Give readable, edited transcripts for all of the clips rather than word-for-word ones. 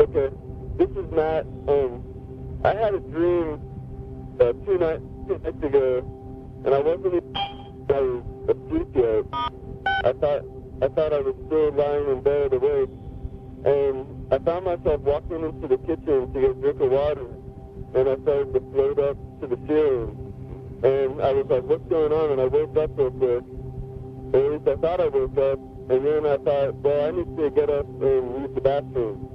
Okay, this is Matt. I had a dream 2 nights ago, and I wasn't even I was asleep yet. I thought I was still lying in bed awake, and I found myself walking into the kitchen to get a drink of water, and I started to float up to the ceiling. And I was like, what's going on? And I woke up real quick. Or at least I thought I woke up. And then I thought, well, I need to get up and use the bathroom.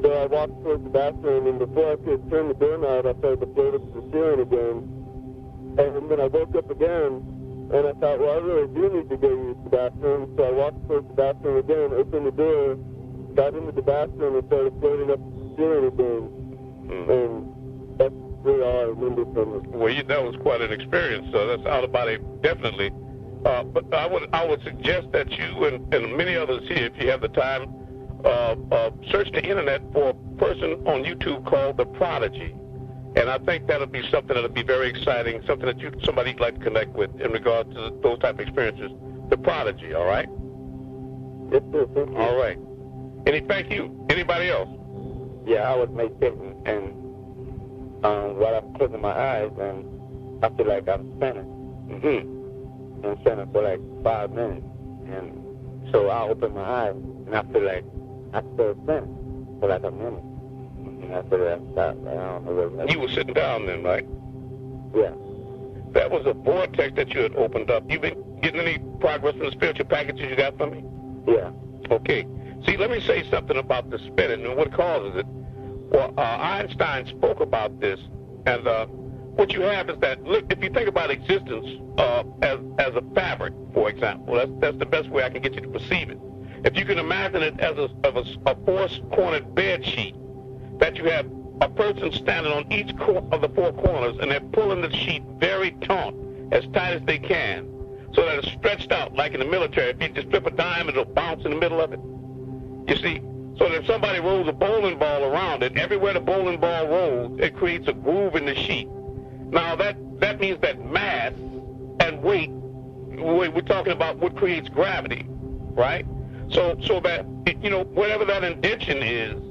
So I walked towards the bathroom, and before I could turn the doorknob, I started to float up to the ceiling again. And then I woke up again, and I thought, well, I really do need to go use the bathroom. So I walked towards the bathroom again, opened the door, got into the bathroom, and started floating up to the ceiling again. And that's really all I remember from it. Well, that was quite an experience. So that's out of body, definitely. But I would suggest that you and many others here, if you have the time, search the internet for a person on YouTube called The Prodigy. And I think that'll be something that'll be very exciting, something that somebody you'd like to connect with in regard to those type of experiences. The Prodigy, all right? Yes, sir. Thank you. All right. Thank you. Anybody else? Yeah, I was meditating, and while I'm closing my eyes, and I feel like I'm spinning. And spinning for like 5 minutes. And so I open my eyes, and I feel like I still spinning for like a minute. And I feel like I stopped. I don't know what it You were sitting down then, right? Yeah. That was a vortex that you had opened up. You been getting any progress from the spiritual packages you got from me? Yeah. Okay. See, let me say something about the spinning and what causes it. Well, Einstein spoke about this, and what you have is that, look, if you think about existence as a fabric, for example, that's the best way I can get you to perceive it. If you can imagine it as a four-cornered bed sheet, that you have a person standing on each of the four corners, and they're pulling the sheet very taut, as tight as they can, so that it's stretched out, like in the military. If you just strip a dime, it'll bounce in the middle of it. You see? So that if somebody rolls a bowling ball around it, everywhere the bowling ball rolls, it creates a groove in the sheet. Now, that means that mass and weight, we're talking about what creates gravity, right? So that, whatever that indention is,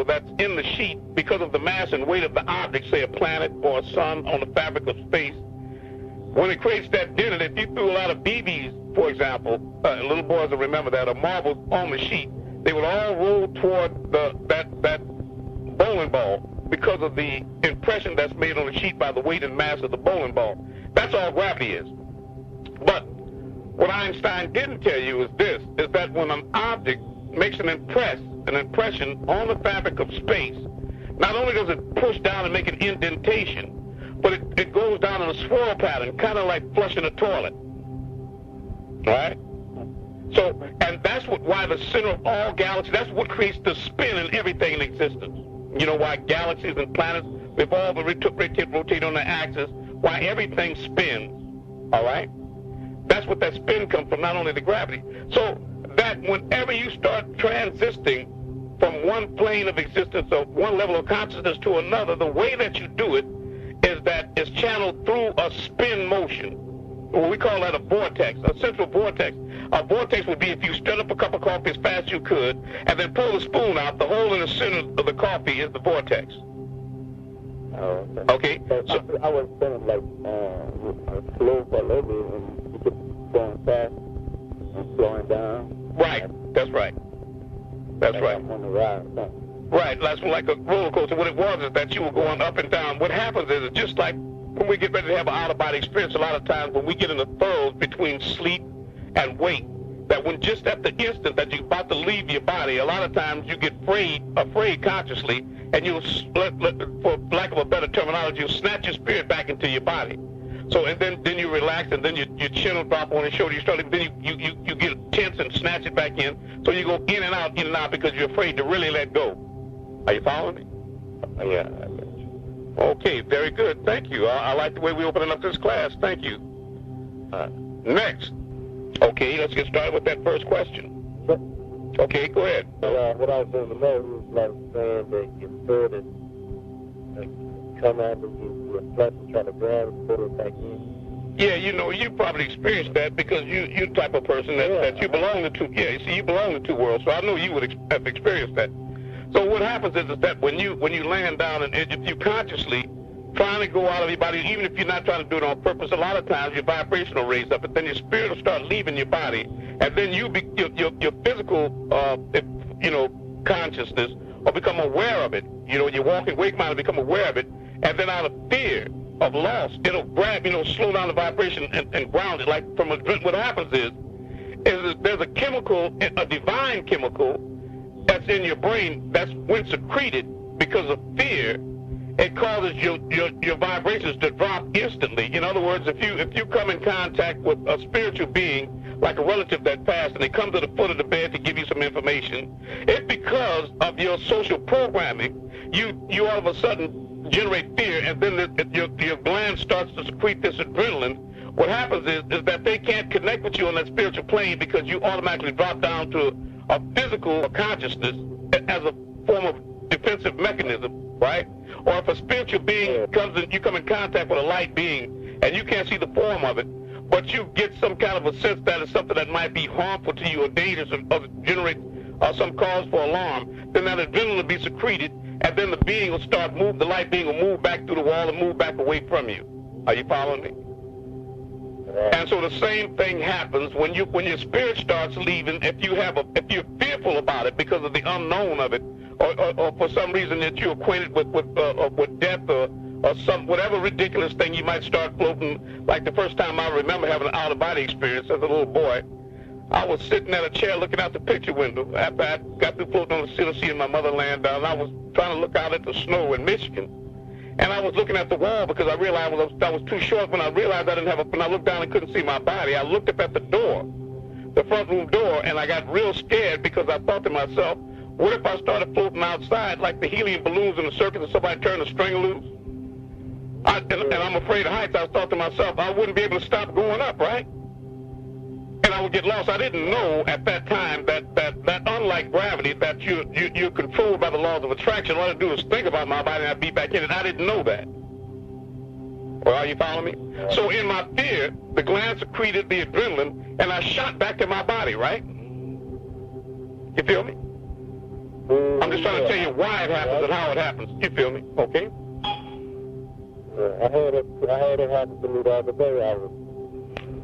that's in the sheet, because of the mass and weight of the object, say a planet or a sun on the fabric of space, when it creates that dent, if you threw a lot of BBs, for example, little boys will remember that, or marbles on the sheet, they would all roll toward that bowling ball because of the impression that's made on the sheet by the weight and mass of the bowling ball. That's all gravity is. But what Einstein didn't tell you is this, is that when an object makes an impression on the fabric of space, not only does it push down and make an indentation, but it goes down in a swirl pattern, kind of like flushing a toilet. Right? So, and that's why the center of all galaxies, that's what creates the spin in everything in existence. You know why galaxies and planets revolve and rotate on their axis, why everything spins, all right? That's what that spin comes from, not only the gravity. So that whenever you start transiting from one plane of existence or one level of consciousness to another, the way that you do it is that it's channeled through a spin motion. Well, we call that a vortex, a central vortex. A vortex would be if you stirred up a cup of coffee as fast as you could and then pull the spoon out, the hole in the center of the coffee is the vortex. Oh, okay. So I was spinning like slow for a little bit, and you keep going fast and slowing down. Right. That's right. That's like right. I'm on the ride. Right. That's like a roller coaster. What it was is that you were going up and down. What happens is it's just like when we get ready to have an out-of-body experience, a lot of times when we get in the throes between sleep and wake, that when just at the instant that you're about to leave your body, a lot of times you get afraid consciously, and you'll, for lack of a better terminology, you'll snatch your spirit back into your body. So, and then you relax, and then your chin will drop on your shoulder. You start, then you get tense and snatch it back in. So you go in and out because you're afraid to really let go. Are you following me? Yeah, I got you. Okay, very good. Thank you. I like the way we're opening up this class. Thank you. Next. Okay, let's get started with that first question. Okay, go ahead. What I was going to know was like saying that your spirit is like come out of your flesh and try to grab and pull it back in. Yeah, you probably experienced that because you're the type of person that you belong to two. Yeah, you see, you belong to two worlds, so I know you would have experienced that. So what happens is that when you land down, and if you consciously trying to go out of your body, even if you're not trying to do it on purpose, a lot of times your vibration will raise up, and then your spirit will start leaving your body, and then your physical, consciousness will become aware of it. Your walking wake mind will become aware of it, and then out of fear of loss, it'll grab, slow down the vibration and ground it. Like from what happens is there's a chemical, a divine chemical that's in your brain that's when secreted because of fear. It causes your vibrations to drop instantly. In other words, if you come in contact with a spiritual being, like a relative that passed, and they come to the foot of the bed to give you some information, it's because of your social programming. You all of a sudden generate fear, and then your gland starts to secrete this adrenaline. What happens is that they can't connect with you on that spiritual plane because you automatically drop down to a physical consciousness as a form of defensive mechanism, right? Or if a spiritual being comes in, you come in contact with a light being, and you can't see the form of it, but you get some kind of a sense that it's something that might be harmful to you or dangerous or generate some cause for alarm, then that adrenaline will be secreted, and then the being will start move. The light being will move back through the wall and move back away from you. Are you following me? And so the same thing happens when your spirit starts leaving. If you're fearful about it because of the unknown of it, or for some reason that you're acquainted with death or some whatever ridiculous thing, you might start floating. Like the first time I remember having an out-of-body experience as a little boy, I was sitting at a chair looking out the picture window after I got through floating on the ceiling, seeing my mother laying down. And I was trying to look out at the snow in Michigan, and I was looking at the wall because I realized I was too short. When I realized I didn't have when I looked down and couldn't see my body, I looked up at the door, the front room door, and I got real scared because I thought to myself, what if I started floating outside like the helium balloons in the circus and somebody turned the string loose? And I'm afraid of heights. I thought to myself, I wouldn't be able to stop going up, right? And I would get lost. I didn't know at that time that unlike gravity, that you're controlled by the laws of attraction. All I do is think about my body and I'd be back in it. I didn't know that. Well, are you following me? So in my fear, the gland secreted the adrenaline, and I shot back to my body, right? You feel me? I'm just trying to tell you why it happens and how it happens. You feel me? Okay? I had it happen to me the other day. I was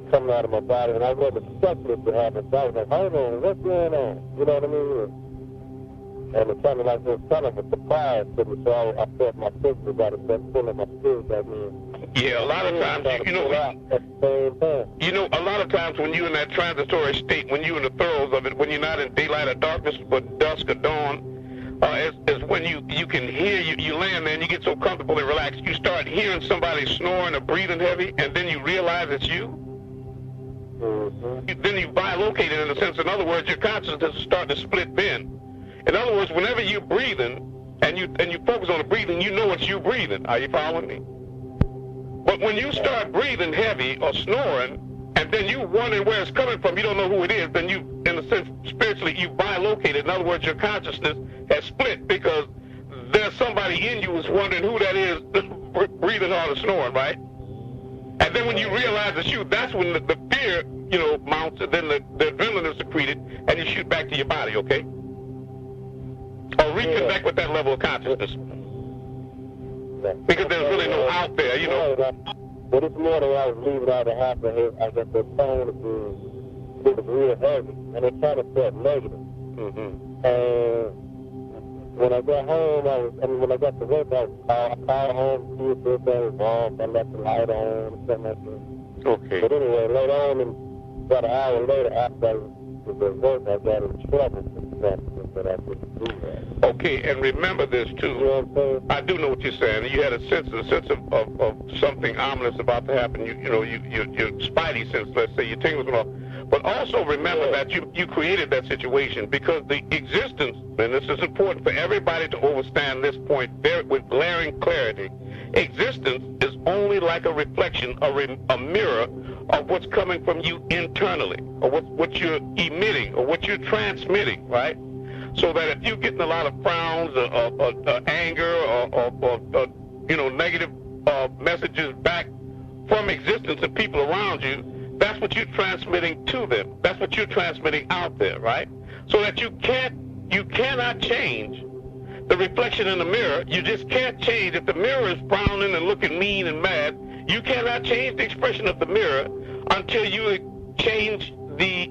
coming out of my body, and I wasn't expecting it to happen. So I was like, hold on, what's going on? You know what I mean? And it sounded like it was kind of a surprise to me, so I felt my sister got to start pulling my spirit back in. Yeah, a lot of times, a lot of times when you're in that transitory state, when you're in the throes of it, when you're not in daylight or darkness, but dusk or dawn, is when you can hear, you land there and you get so comfortable and relaxed, you start hearing somebody snoring or breathing heavy, and then you realize it's you. Mm-hmm. Then you bilocate it in a sense. In other words, your consciousness is starting to split bend. In other words, whenever you're breathing and you focus on the breathing, you know it's you breathing. Are you following me? But when you start breathing heavy or snoring, and then you wondering where it's coming from, you don't know who it is, then you, in a sense, spiritually, you bilocated. In other words, your consciousness has split because there's somebody in you who's wondering who that is breathing hard or snoring, right? And then when you realize it's you, that's when the fear, mounts, and then the adrenaline is secreted, and you shoot back to your body, okay? Or reconnect with that level of consciousness. Because there's really no out there, But this morning I was leaving out the house, I got the phone, it was real heavy, and it kind of felt negative. Mm-hmm. And when I got home, when I got to work, I called home to see if everything was off. I left the light on and something like that. Okay. But anyway, later on, and about an hour later, after I was at work, I got in trouble for something that I couldn't do that. Okay, and remember this too. You know what I'm saying? I do know what you're saying. You had a sense of something ominous about to happen. Your spidey sense, let's say, your tingles went off. But also remember that you created that situation because the existence, and this is important for everybody to understand this point with glaring clarity, existence is only like a reflection, a mirror of what's coming from you internally, or what you're emitting, or what you're transmitting, right? So that if you're getting a lot of frowns or anger or negative messages back from existence of people around you, that's what you're transmitting to them. That's what you're transmitting out there, right? So that you cannot change the reflection in the mirror. You just can't change. If the mirror is frowning and looking mean and mad, you cannot change the expression of the mirror until you change the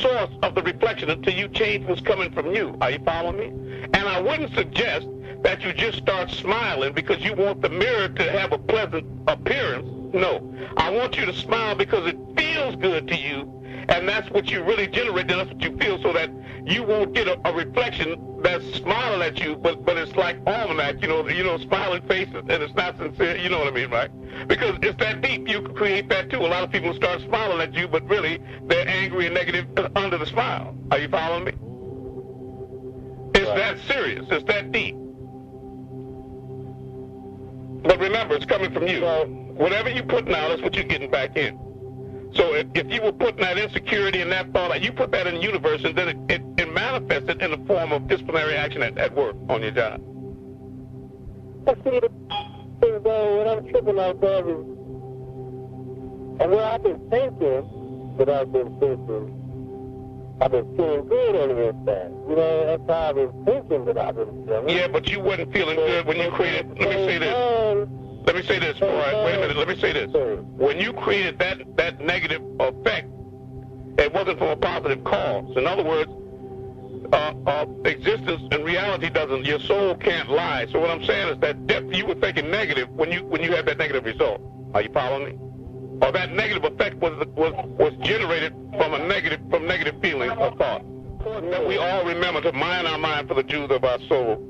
source of the reflection, until you change what's coming from you. Are you following me? And I wouldn't suggest that you just start smiling because you want the mirror to have a pleasant appearance. No. I want you to smile because it feels good to you, and that's what you really generate, and that's what you feel, so that you won't get a reflection that's smiling at you, but it's like almanac, you know, smiling faces, and it's not sincere, you know what I mean, right? Because it's that deep, you can create that too. A lot of people start smiling at you, but really, they're angry and negative under the smile. Are you following me? It's that serious, it's that deep. But remember, it's coming from you. Whatever you're putting out, that's what you're getting back in. So if you were putting that insecurity and that thought, you put that in the universe, and then it manifested in the form of disciplinary action at work on your job. I see when I'm tripping like that is, and what I've been thinking, that I've been feeling good on the inside. You know, that's how I've been thinking that I've been feeling. Yeah, but you wasn't feeling good when you created, let me say this. Let me say this, all right, wait a minute, let me say this. When you created that negative effect, it wasn't from a positive cause. In other words, existence and reality doesn't, your soul can't lie. So what I'm saying is that you were thinking negative when you had that negative result. Are you following me? Or that negative effect was generated from negative feelings or thought. That we all remember to mind our mind for the Jews of our soul.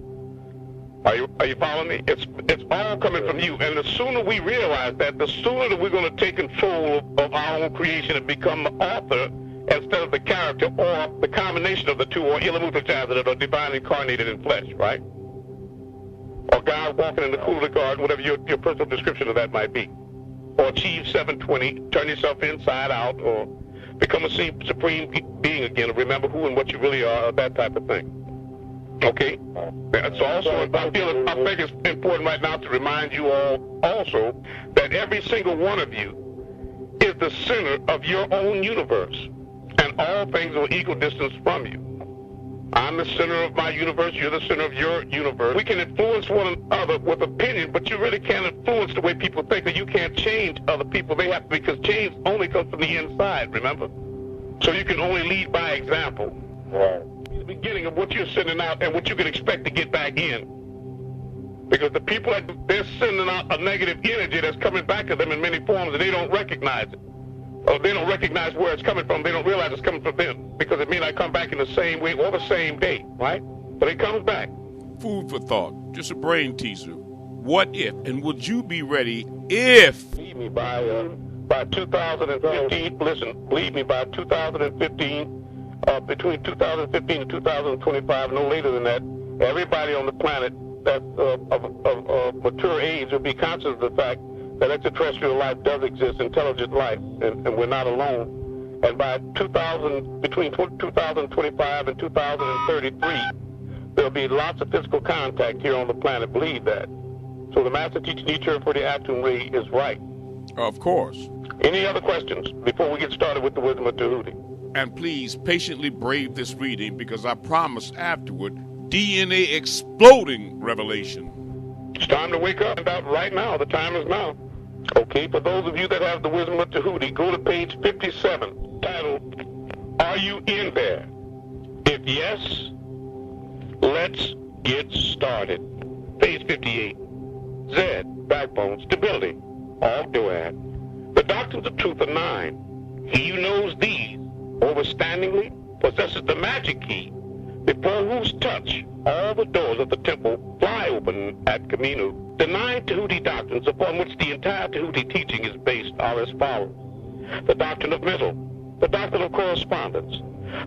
Are you following me? It's all coming from you. And the sooner we realize that, the sooner that we're going to take control of our own creation and become the author instead of the character, or the combination of the two, or Ilamuta or divine incarnated in flesh, right? Or God walking in the cool of the garden, whatever your personal description of that might be. Or achieve 720, turn yourself inside out, or become a supreme being again, remember who and what you really are, that type of thing. Okay? So also, I think it's important right now to remind you all also that every single one of you is the center of your own universe, and all things are equal distance from you. I'm the center of my universe, you're the center of your universe. We can influence one another with opinion, but you really can't influence the way people think, that you can't change other people. They have to, because change only comes from the inside, remember? So you can only lead by example. Right. The beginning of what you're sending out and what you can expect to get back in. Because the people, they're sending out a negative energy that's coming back to them in many forms, and they don't recognize it. Or they don't recognize where it's coming from. They don't realize it's coming from them, because it may not come back in the same way or the same day, right? But it comes back. Food for thought, just a brain teaser. What if, and would you be ready if? Believe me, by 2015, listen, believe me, by 2015, between 2015 and 2025, no later than that, everybody on the planet that's of mature age will be conscious of the fact that extraterrestrial life does exist, intelligent life, and we're not alone. And by between 2025 and 2033, there'll be lots of physical contact here on the planet. Believe that. So the master teacher for the Atum Ray is right. Of course. Any other questions before we get started with the wisdom of Tehuti? And please patiently brave this reading, because I promise afterward, DNA exploding revelation. It's time to wake up. And out right now. The time is now. Okay, for those of you that have the wisdom of Tehuti, go to page 57, titled, Are You In There? If yes, let's get started. Page 58. Zed, backbone, stability, all Doad. The doctrines of truth are 9. He who knows these overstandingly possesses the magic key, before whose touch all the doors of the temple fly open at Kaminu. The 9 Tehuti doctrines upon which the entire Tehuti teaching is based are as follows. The doctrine of mental, the doctrine of correspondence,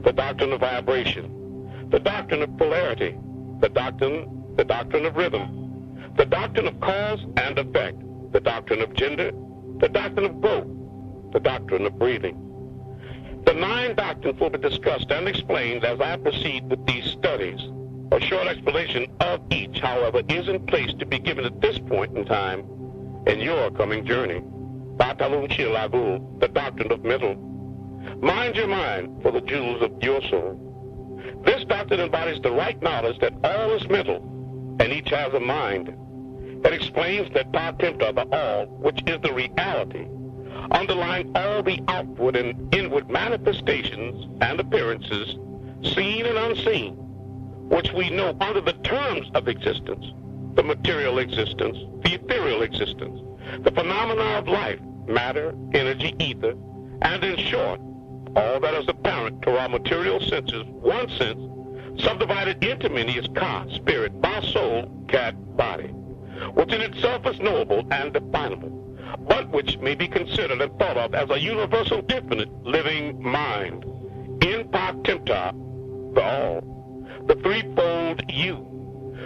the doctrine of vibration, the doctrine of polarity, the doctrine of rhythm, the doctrine of cause and effect, the doctrine of gender, the doctrine of growth, the doctrine of breathing. The 9 doctrines will be discussed and explained as I proceed with these studies. A short explanation of each, however, is in place to be given at this point in time in your coming journey. Batalun Shilagul, the doctrine of mental. Mind your mind for the jewels of your soul. This doctrine embodies the right knowledge that all is mental, and each has a mind. It explains that Pa Tempta, the all, which is the reality, underlying all the outward and inward manifestations and appearances, seen and unseen, which we know under the terms of existence, the material existence, the ethereal existence, the phenomena of life, matter, energy, ether, and in short, all that is apparent to our material senses, one sense, subdivided into many is Ka, spirit, Ba, soul, Cat, body, which in itself is knowable and definable, but which may be considered and thought of as a universal, infinite, living mind. In Pa Tempta, the all, the threefold you.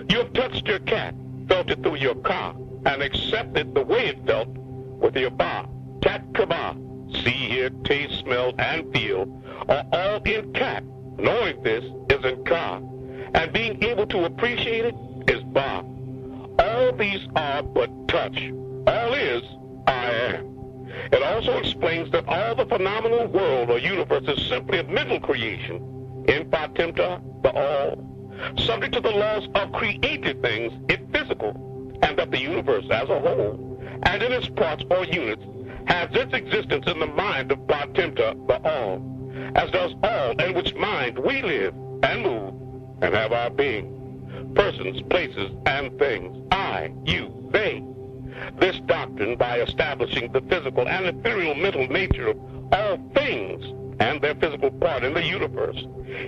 You have touched your cat, felt it through your Ka, and accepted the way it felt with your Ba. Cat Kaba, see, hear, taste, smell, and feel, are all in Cat. Knowing this is in Ka, and being able to appreciate it is Ba. All these are but touch. All is, I am. It also explains that all the phenomenal world or universe is simply a mental creation. In Pa Tempta, the all, subject to the laws of created things, is physical, and that the universe as a whole, and in its parts or units, has its existence in the mind of Pa Tempta, the all, as does all in which mind we live and move and have our being. Persons, places, and things, I, you, they. This doctrine, by establishing the physical and ethereal mental nature of all things and their physical part in the universe,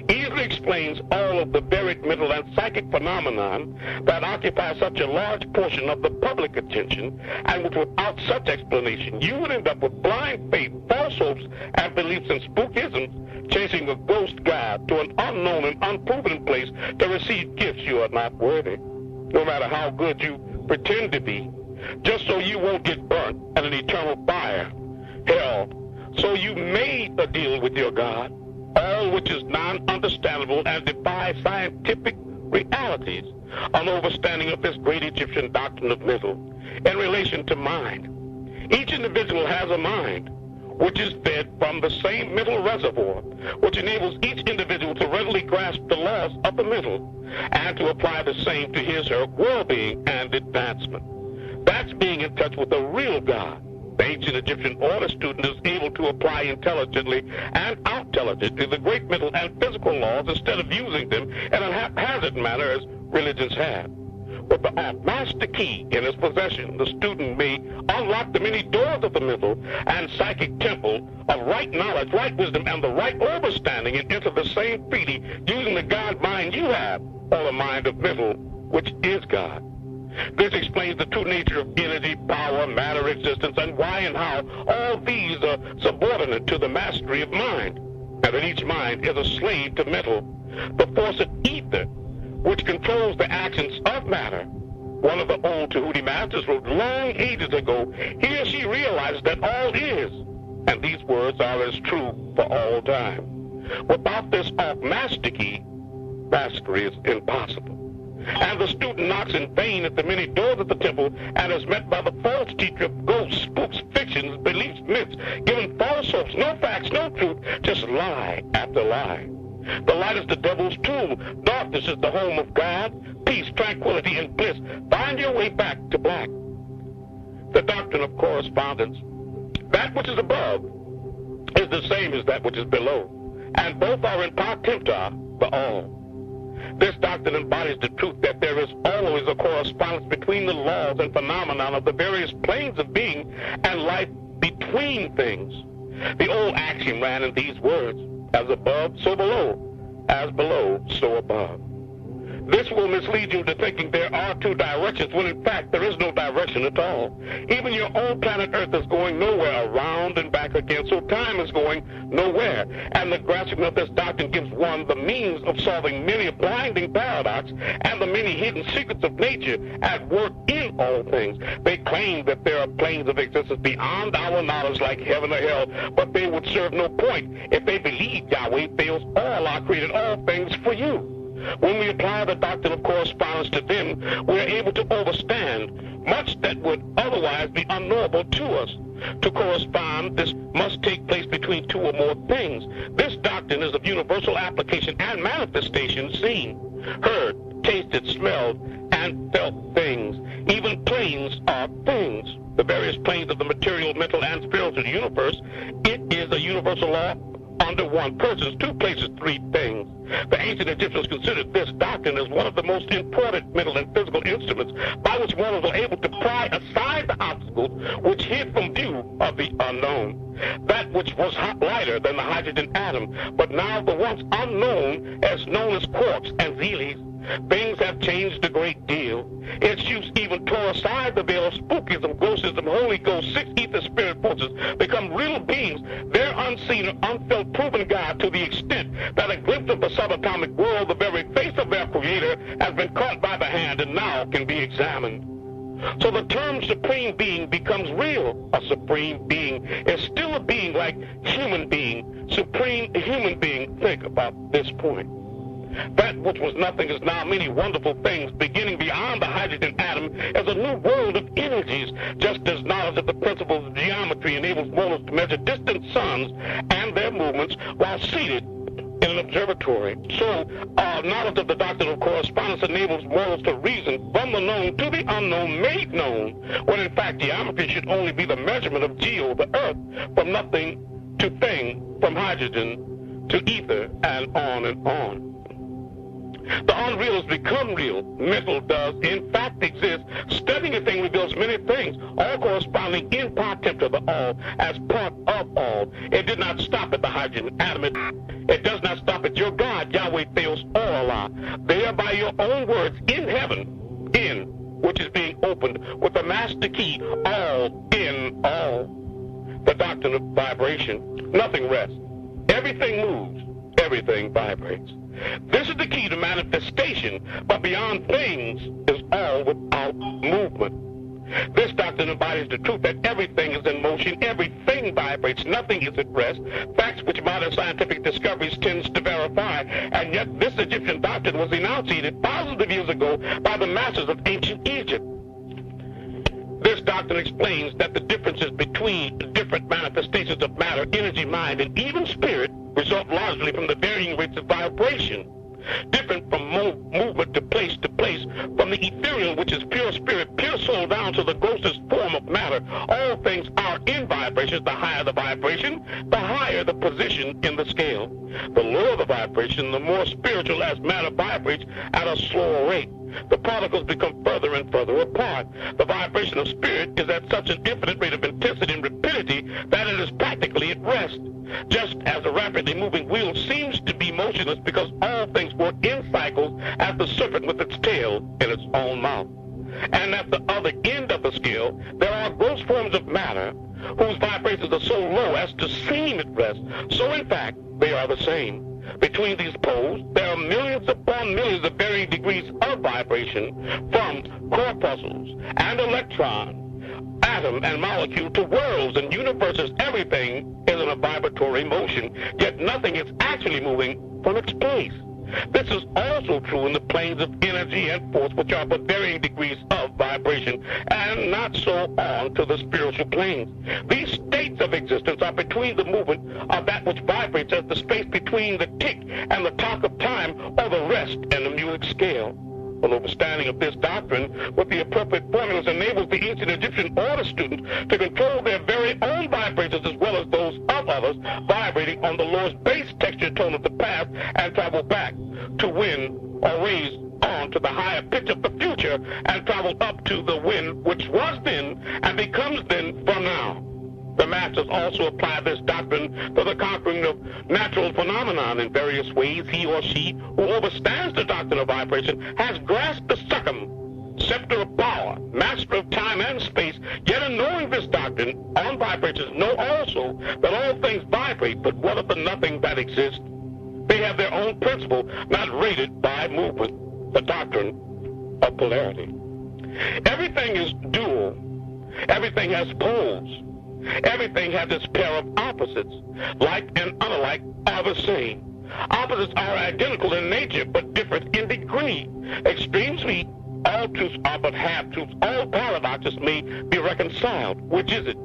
easily explains all of the buried mental and psychic phenomenon that occupy such a large portion of the public attention, and which without such explanation you would end up with blind faith, false hopes, and beliefs in spookisms, chasing a ghost guide to an unknown and unproven place to receive gifts you are not worthy, no matter how good you pretend to be, just so you won't get burnt in an eternal fire, hell. So you made a deal with your God, all which is non-understandable and defies scientific realities, an overstanding of this great Egyptian doctrine of mental in relation to mind. Each individual has a mind, which is fed from the same mental reservoir, which enables each individual to readily grasp the laws of the mental and to apply the same to his or her well-being and advancement. That's being in touch with the real God. The ancient Egyptian order student is able to apply intelligently and out-intelligently the great mental and physical laws instead of using them in a haphazard manner as religions have. With the master key in his possession, the student may unlock the many doors of the mental and psychic temple of right knowledge, right wisdom, and the right understanding, and enter the same freely using the God mind you have, or the mind of mental, which is God. This explains the true nature of energy, power, matter, existence, and why and how all these are subordinate to the mastery of mind, and that each mind is a slave to mental, the force of ether, which controls the actions of matter. One of the old Tehuti masters wrote long ages ago, he or she realizes that all is, and these words are as true for all time. Without this master key, mastery is impossible. And the student knocks in vain at the many doors of the temple and is met by the false teacher of ghosts, spooks, fictions, beliefs, myths, giving false hopes, no facts, no truth, just lie after lie. The light is the devil's tool. Darkness is the home of God. Peace, tranquility, and bliss. Find your way back to black. The doctrine of correspondence. That which is above is the same as that which is below, and both are in Pa Tempta, the all. This doctrine embodies the truth that there is always a correspondence between the laws and phenomena of the various planes of being and life between things. The old axiom ran in these words, as above, so below, as below, so above. This will mislead you into thinking there are two directions, when in fact there is no direction at all. Even your own planet Earth is going nowhere, around and back again, so time is going nowhere. And the grasping of this doctrine gives one the means of solving many a blinding paradox and the many hidden secrets of nature at work in all things. They claim that there are planes of existence beyond our knowledge like heaven or hell, but they would serve no point if they believed Yahweh fails all our created all things for you. When we apply the doctrine of correspondence to them, we are able to understand much that would otherwise be unknowable to us. To correspond, this must take place between two or more things. This doctrine is of universal application and manifestation and felt things. Even planes are things. The various planes of the material, mental, and spiritual universe. It is a universal law under one person, two places, three things. The ancient Egyptians considered this doctrine as one of the most important mental and physical instruments by which mortals were able to pry aside the obstacles which hid from view of the unknown. That which was lighter than the hydrogen atom, but now the once unknown as known as quarks and zeolites. Things have changed a great deal. Its use even tore aside the veil of spookism, ghostism, Holy Ghost, six ether spirit forces become real beings, their unseen or unfelt proven God, to the extent that a glimpse of the subatomic world, the very face of their creator, has been caught by the hand and now can be examined. So the term supreme being becomes real. A supreme being is still a being like human being. Supreme human being. Think about this point. That which was nothing is now many wonderful things. Beginning beyond the hydrogen atom as a new world of energies, just as knowledge of the principles of geometry enables mortals to measure distant suns and their movements while seated in an observatory. So, knowledge of the doctrine of correspondence enables mortals to reason from the known to the unknown made known, when in fact geometry should only be the measurement of geo, the earth, from nothing to thing, from hydrogen to ether, and on and on. The unreal has become real. Mental does, in fact, exist. Studying a thing reveals many things, all corresponding in partem to the all, as part of all. It did not stop at the hydrogen atom. It does not stop at your God, Yahweh, Theos, or Allah. They are by your own words in heaven, in, which is being opened with the master key, all in all. The doctrine of vibration. Nothing rests. Everything moves. Everything vibrates. This is the key to manifestation, but beyond things is all without movement. This doctrine embodies the truth that everything is in motion, everything vibrates, nothing is at rest, facts which modern scientific discoveries tends to verify, and yet this Egyptian doctrine was enunciated thousands of years ago by the masters of ancient Egypt. This doctrine explains that the differences between different manifestations of matter, energy, mind, and even spirit result largely from the varying rates of vibration, different from movement to place, from the ethereal, which is pure spirit, pure soul, down to the grossest form of matter. All things are in vibrations. The higher the vibration, the higher the position in the scale. The lower the vibration, the more spiritual as matter vibrates at a slower rate. The particles become further and further apart. The vibration of spirit is at such an infinite rate of intensity and rapidity that it is practically at rest. Just as a rapidly moving wheel seems to be motionless because all things work in cycles, as the serpent with its tail in its own mouth. And at the other end of the scale, there are gross forms of matter whose vibrations are so low as to seem at rest. So in fact, they are the same. Between these poles, there are millions upon millions of varying degrees of vibration, from corpuscles and electron, atom and molecule, to worlds and universes. Everything is in a vibratory motion, yet nothing is actually moving from its place. This is also true in the planes of energy and force, which are but varying degrees of vibration, and not so on to the spiritual planes. These states of existence are between the movement of that which vibrates as the space between the tick and the tock of time, or the rest and the music scale. An understanding of this doctrine with the appropriate formulas enables the ancient Egyptian order students to control their very own vibrations as well as those of others, vibrating on the lowest base texture tone of the past and travel back to win or raise on to the higher pitch of the future and travel up to the wind which was then and becomes then from now. The masters also apply this doctrine to the conquering of natural phenomenon in various ways. He or she who understands the doctrine of vibration has grasped the scepter of power, master of time and space. Yet in knowing this doctrine on vibrations, know also that all things vibrate, but what of the nothing that exists? They have their own principle, not rated by movement. The doctrine of polarity. Everything is dual. Everything has poles. Everything has its pair of opposites. Like and unlike are the same. Opposites are identical in nature, but different in degree. Extremes meet. All truths are but half-truths. All paradoxes may be reconciled. Which is it?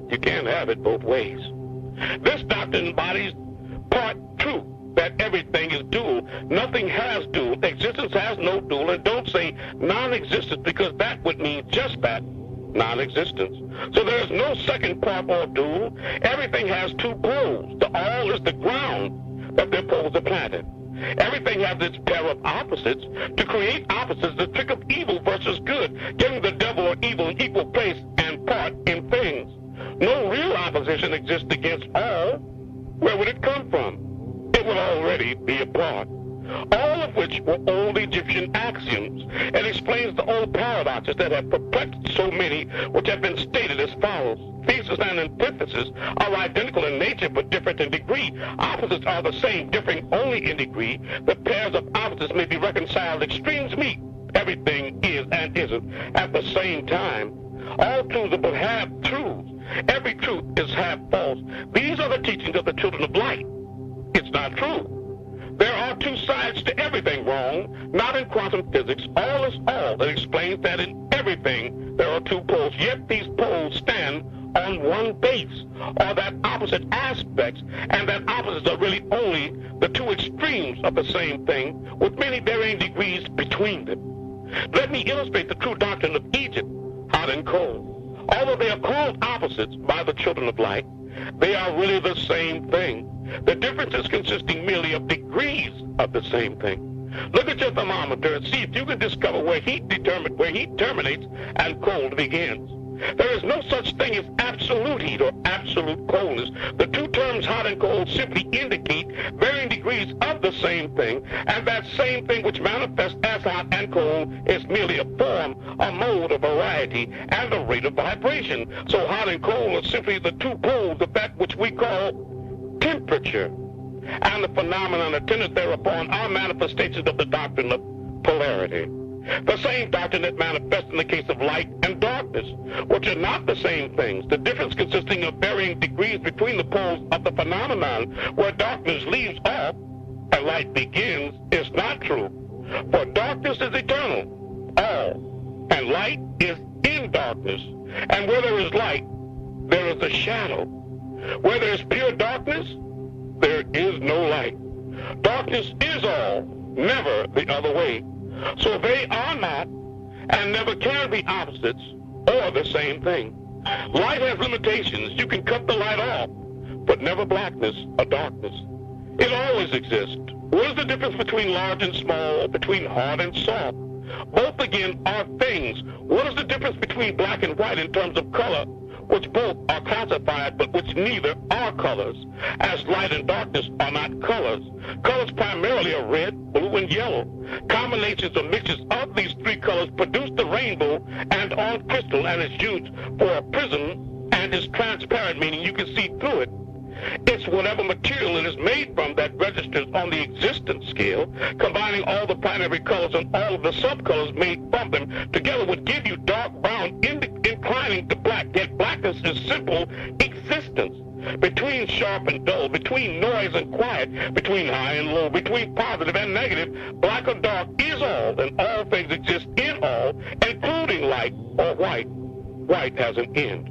You can't have it both ways. This doctrine embodies part two, that everything is dual. Nothing has dual existence existence has no dual, and don't say non-existence, because that would mean just that, non-existence. So there is no second part or dual. Everything has two poles. The all is the ground that their poles are planted. Everything has its pair of opposites. To create opposites, the trick of evil versus good, giving the devil or evil an equal place and part in things. No real opposition exists against all. Where would it come from? It would already be a part. All of which were old Egyptian axioms. It explains the old paradoxes that have perplexed so many, which have been stated as follows. Thesis and antithesis are identical in nature but different in degree. Opposites are the same, differing only in degree. The pairs of opposites may be reconciled. Extremes meet. Everything is and isn't at the same time. All truths are but half truths. Every truth is half false. These are the teachings of the children of light. It's not true. There are two sides to everything wrong, not in quantum physics. All is all. That explains that in everything there are two poles, yet these poles stand on one base, or that opposite aspects, and that opposites are really only the two extremes of the same thing, with many varying degrees between them. Let me illustrate the true doctrine of Egypt, hot and cold. Although they are called opposites by the children of light, they are really the same thing. The difference is consisting merely of degrees of the same thing. Look at your thermometer and see if you can discover where heat terminates and cold begins. There is no such thing as absolute heat or absolute coldness. The two terms hot and cold simply indicate varying degrees of the same thing, and that same thing which manifests as hot and cold is merely a form, a mode, a variety, and a rate of vibration. So hot and cold are simply the two poles of that which we call temperature, and the phenomenon attendant thereupon are manifestations of the doctrine of polarity. The same doctrine that manifests in the case of light and darkness, which are not the same things. The difference consisting of varying degrees between the poles of the phenomenon, where darkness leaves off and light begins, is not true. For darkness is eternal, all, and light is in darkness. And where there is light, there is a shadow. Where there is pure darkness, there is no light. Darkness is all, never the other way. So they are not and never can be opposites or the same thing. Light has limitations. You can cut the light off, but never blackness or darkness. It always exists. What is the difference between large and small, between hard and soft? Both, again, are things. What is the difference between black and white in terms of color, which both are classified, but which neither are colors, as light and darkness are not colors? Colors primarily are red, blue, and yellow. Combinations or mixtures of these three colors produce the rainbow and on crystal, and is used for a prism and is transparent, meaning you can see through it. It's whatever material it is made from that registers on the existence scale. Combining all the primary colors and all of the subcolors made from them together would give you dark brown inclining to black. Yet blackness is simple existence. Between sharp and dull, between noise and quiet, between high and low, between positive and negative, black or dark is all, and all things exist in all, including light or white. White has an end.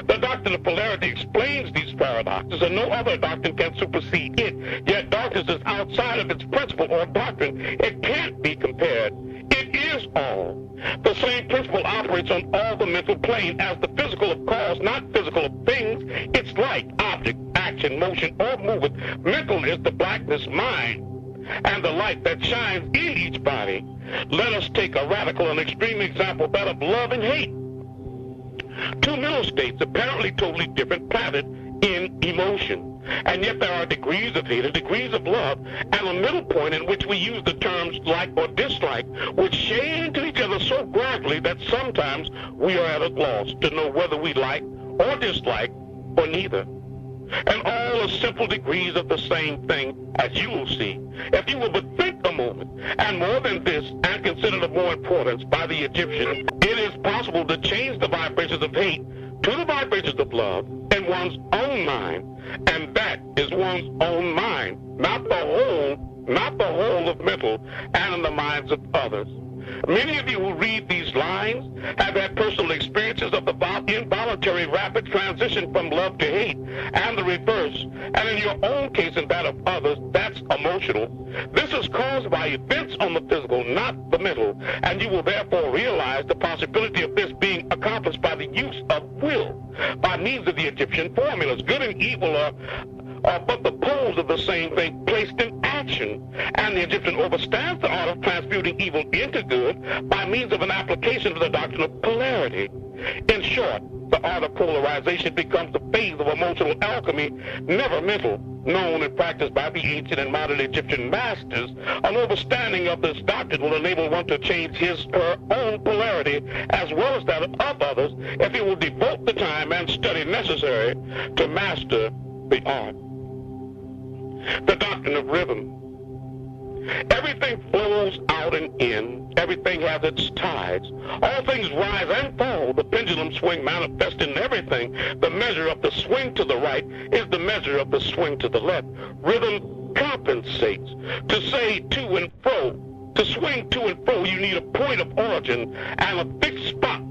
The doctrine of polarity explains these paradoxes, and no other doctrine can supersede it. Yet darkness is outside of its principle or doctrine. It can't be compared. It is all. The same principle operates on all the mental plane as the physical of cause, not physical of things. It's light, object, action, motion, or movement. Mental is the blackness mind, and the light that shines in each body. Let us take a radical and extreme example, that of love and hate. Two mental states, apparently totally different, planted in emotion. And yet there are degrees of hate and degrees of love, and a middle point in which we use the terms like or dislike, which shade into each other so gradually that sometimes we are at a loss to know whether we like or dislike or neither. And all are simple degrees of the same thing, as you will see, if you will but think a moment. And more than this, and considered of more importance by the Egyptian, it is possible to change the vibrations of hate to the vibrations of love in one's own mind. And that is one's own mind, not the whole of mental and in the minds of others. Many of you who read these lines have had personal experiences of the involuntary rapid transition from love to hate, and the reverse. And in your own case and that of others, that's emotional. This is caused by events on the physical, not never realized the possibility of this being accomplished by the use of will, by means of the Egyptian formulas. Good and evil are but the poles of the same thing placed in action, and the Egyptian understands the art of transmuting evil into good by means of an application of the doctrine of polarity. In short, the art of polarization becomes the phase of emotional alchemy, never mental, known and practiced by the ancient and modern Egyptian masters. An understanding of this doctrine will enable one to change her own polarity as well as that of others if he will devote the time and study necessary to master the art. The doctrine of rhythm. Everything flows out and in. Everything has its tides. All things rise and fall. The pendulum swing manifests in everything. The measure of the swing to the right is the measure of the swing to the left. Rhythm compensates. To say to and fro, to swing to and fro, you need a point of origin and a fixed spot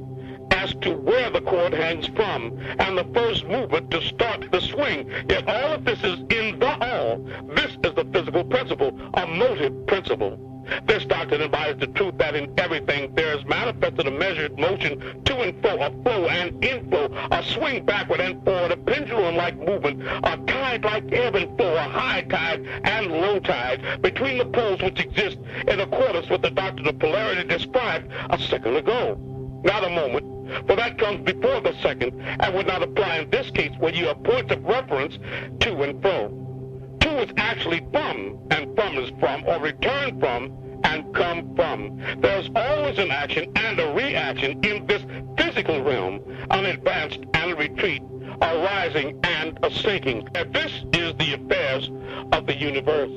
as to where the cord hangs from, and the first movement to start the swing. Yet all of this is in the all. This is the physical principle, a motive principle. This doctrine embodies the truth that in everything there is manifested a measured motion to and fro, a flow and inflow, a swing backward and forward, a pendulum-like movement, a tide like ebb and flow, a high tide and low tide between the poles which exist in accordance with the doctrine of polarity described a second ago. Not a moment, for that comes before the second and would not apply in this case where you have points of reference to and fro. To is actually from, and from is from, or return from, and come from. There's always an action and a reaction in this physical realm, an advance and a retreat, a rising and a sinking. And this is the affairs of the universe.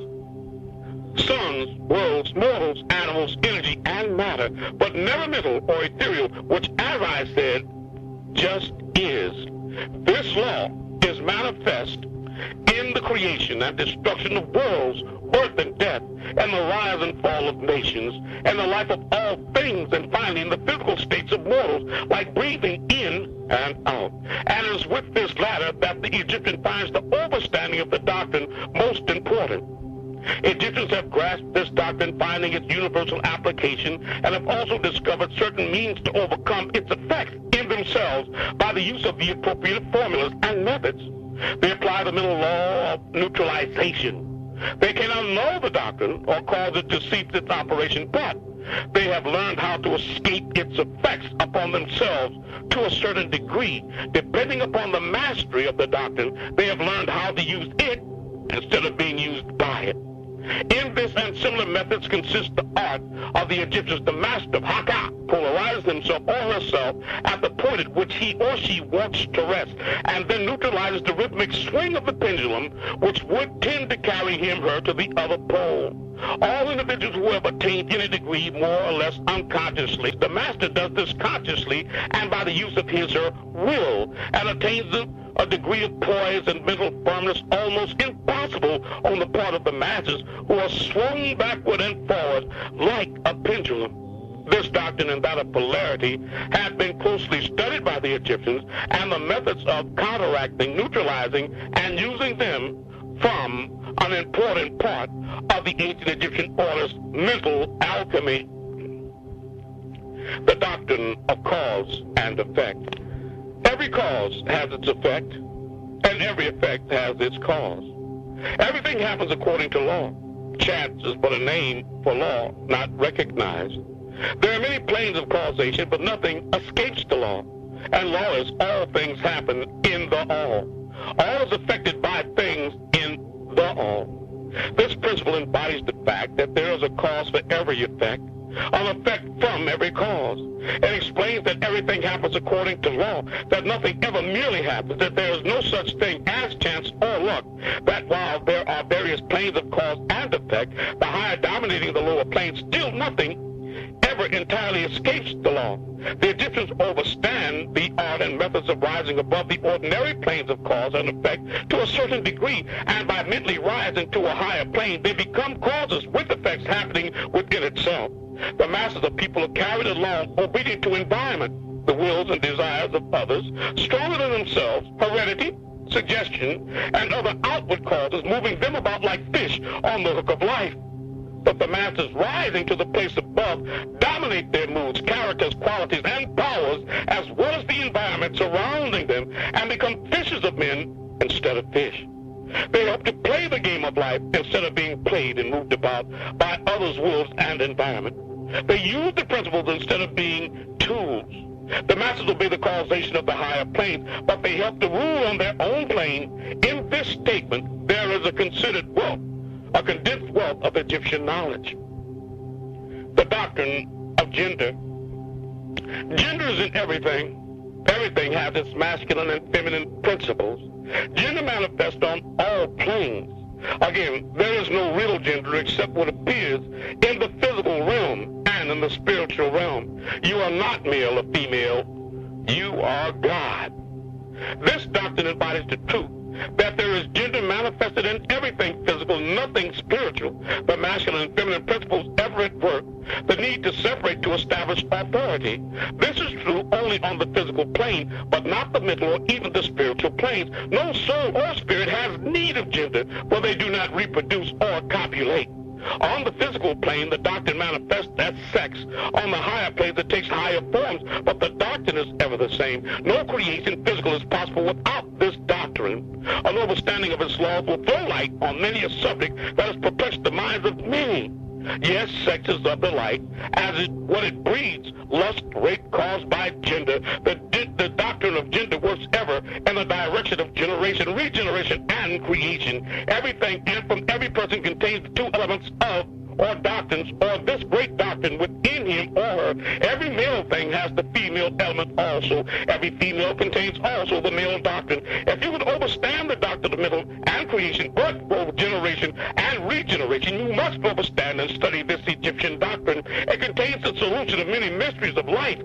Suns, worlds, mortals, animals, energy, and matter, but never mental or ethereal, which, as I said, just is. This law is manifest in the creation and destruction of worlds, birth and death, and the rise and fall of nations, and the life of all things, and finally in the physical states of mortals, like breathing in and out. And it is with this latter that the Egyptian finds the understanding of the doctrine most important. Egyptians have grasped this doctrine, finding its universal application, and have also discovered certain means to overcome its effects in themselves by the use of the appropriate formulas and methods. They apply the mental law of neutralization. They can annul the doctrine or cause it to cease its operation, but they have learned how to escape its effects upon themselves to a certain degree. Depending upon the mastery of the doctrine, they have learned how to use it instead of being used by it. In this and similar methods consists the art of the Egyptians. The master of Haka polarizes himself or herself at the point at which he or she wants to rest, and then neutralizes the rhythmic swing of the pendulum, which would tend to carry him/her to the other pole. All individuals who have attained any degree, more or less unconsciously, the master does this consciously and by the use of his/her will, and attains a degree of poise and mental firmness almost impossible on the part of the masses, who are swung backward and forward like a pendulum. This doctrine and that of polarity have been closely studied by the Egyptians, and the methods of counteracting, neutralizing, and using them form an important part of the ancient Egyptian order's mental alchemy. The doctrine of cause and effect. Every cause has its effect, and every effect has its cause. Everything happens according to law. Chance is but a name for law not recognized. There are many planes of causation, but nothing escapes the law. And law is all things happen in the all. All is affected by things in the all. This principle embodies the fact that there is a cause for every effect, an effect from every cause. It explains that everything happens according to law, that nothing ever merely happens, that there is no such thing as chance or luck, that while there are various planes of cause and effect, the higher dominating the lower plane, still nothing ever entirely escapes the law. The Egyptians understand the art and methods of rising above the ordinary planes of cause and effect to a certain degree, and by mentally rising to a higher plane, they become causes with effects happening within itself. The masses of people are carried along obedient to environment, the wills and desires of others, stronger than themselves, heredity, suggestion, and other outward causes moving them about like fish on the hook of life. But the masses rising to the place above dominate their moods, characters, qualities, and powers, as well as the environment surrounding them, and become fishers of men instead of fish. They help to play the game of life instead of being played and moved about by others' wills and environment. They use the principles instead of being tools. The masses obey the causation of the higher planes, but they help to rule on their own plane. In this statement, there is a considered wealth, a condensed wealth of Egyptian knowledge. The doctrine of gender. Gender is in everything. Everything has its masculine and feminine principles. Gender manifests on all planes. Again, there is no real gender except what appears in the physical realm and in the spiritual realm. You are not male or female. You are God. This doctrine embodies the truth that there is gender manifested in everything physical, nothing spiritual. The masculine and feminine principles ever at work. The need to separate to establish authority. This is true only on the physical plane, but not the mental or even the spiritual planes. No soul or spirit has need of gender, for they do not reproduce or copulate. On the physical plane, the doctrine manifests as sex. On the higher planes, it takes higher forms, but the doctrine is ever the same. No creation physical is possible without this doctrine. An understanding of its laws will throw light on many a subject that has perplexed the minds of many. Yes, sex is of the light, as what it breeds, lust, rape caused by gender. The doctrine of gender works ever in the direction of generation, regeneration, and creation. Everything and from every person contains the two elements of or doctrines, or this great doctrine within him or her. Every male thing has the female element also. Every female contains also the male doctrine. If you would understand the doctrine of mental and creation, birth, growth, generation, and regeneration, you must understand and study this Egyptian doctrine. It contains the solution of many mysteries of life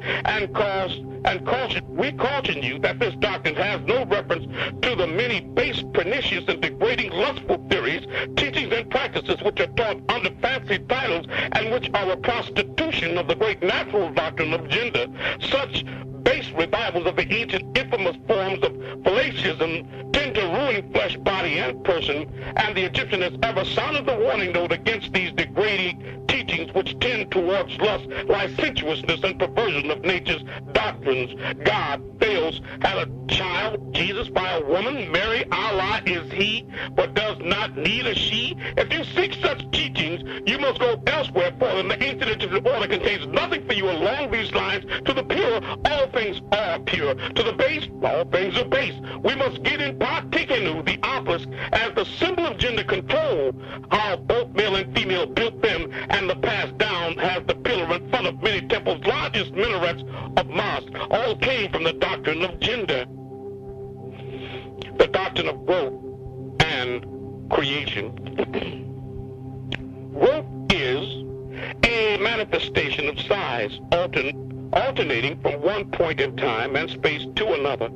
we caution you that this doctrine has no reference to the many base, pernicious, and degrading lustful theories, teachings, and practices which are taught under fancy titles and which are a prostitution of the great natural doctrine of gender. Such base revivals of the ancient infamous forms of fallacism tend to ruin flesh, body, and person, and the Egyptian has ever sounded the warning note against these degrading teachings which tend towards lust, licentiousness, and perversion of nature's doctrines. God, Theos, had a child, Jesus, by a woman. Mary, Allah is he, but does not need a she. If you seek such teachings, you must go elsewhere for them. The ancient Egyptian order contains nothing for you along these lines. To the pure, all things are pure. To the base, all things are base. We must get in Partikenu, the obelisk, as the symbol of gender control, how both male and female built them, and the passed down has the pillar in front of many temples, largest minarets of mosques, all came from the doctrine of gender. The doctrine of growth and creation. Growth is a manifestation of size, alternating from one point in time and space to another.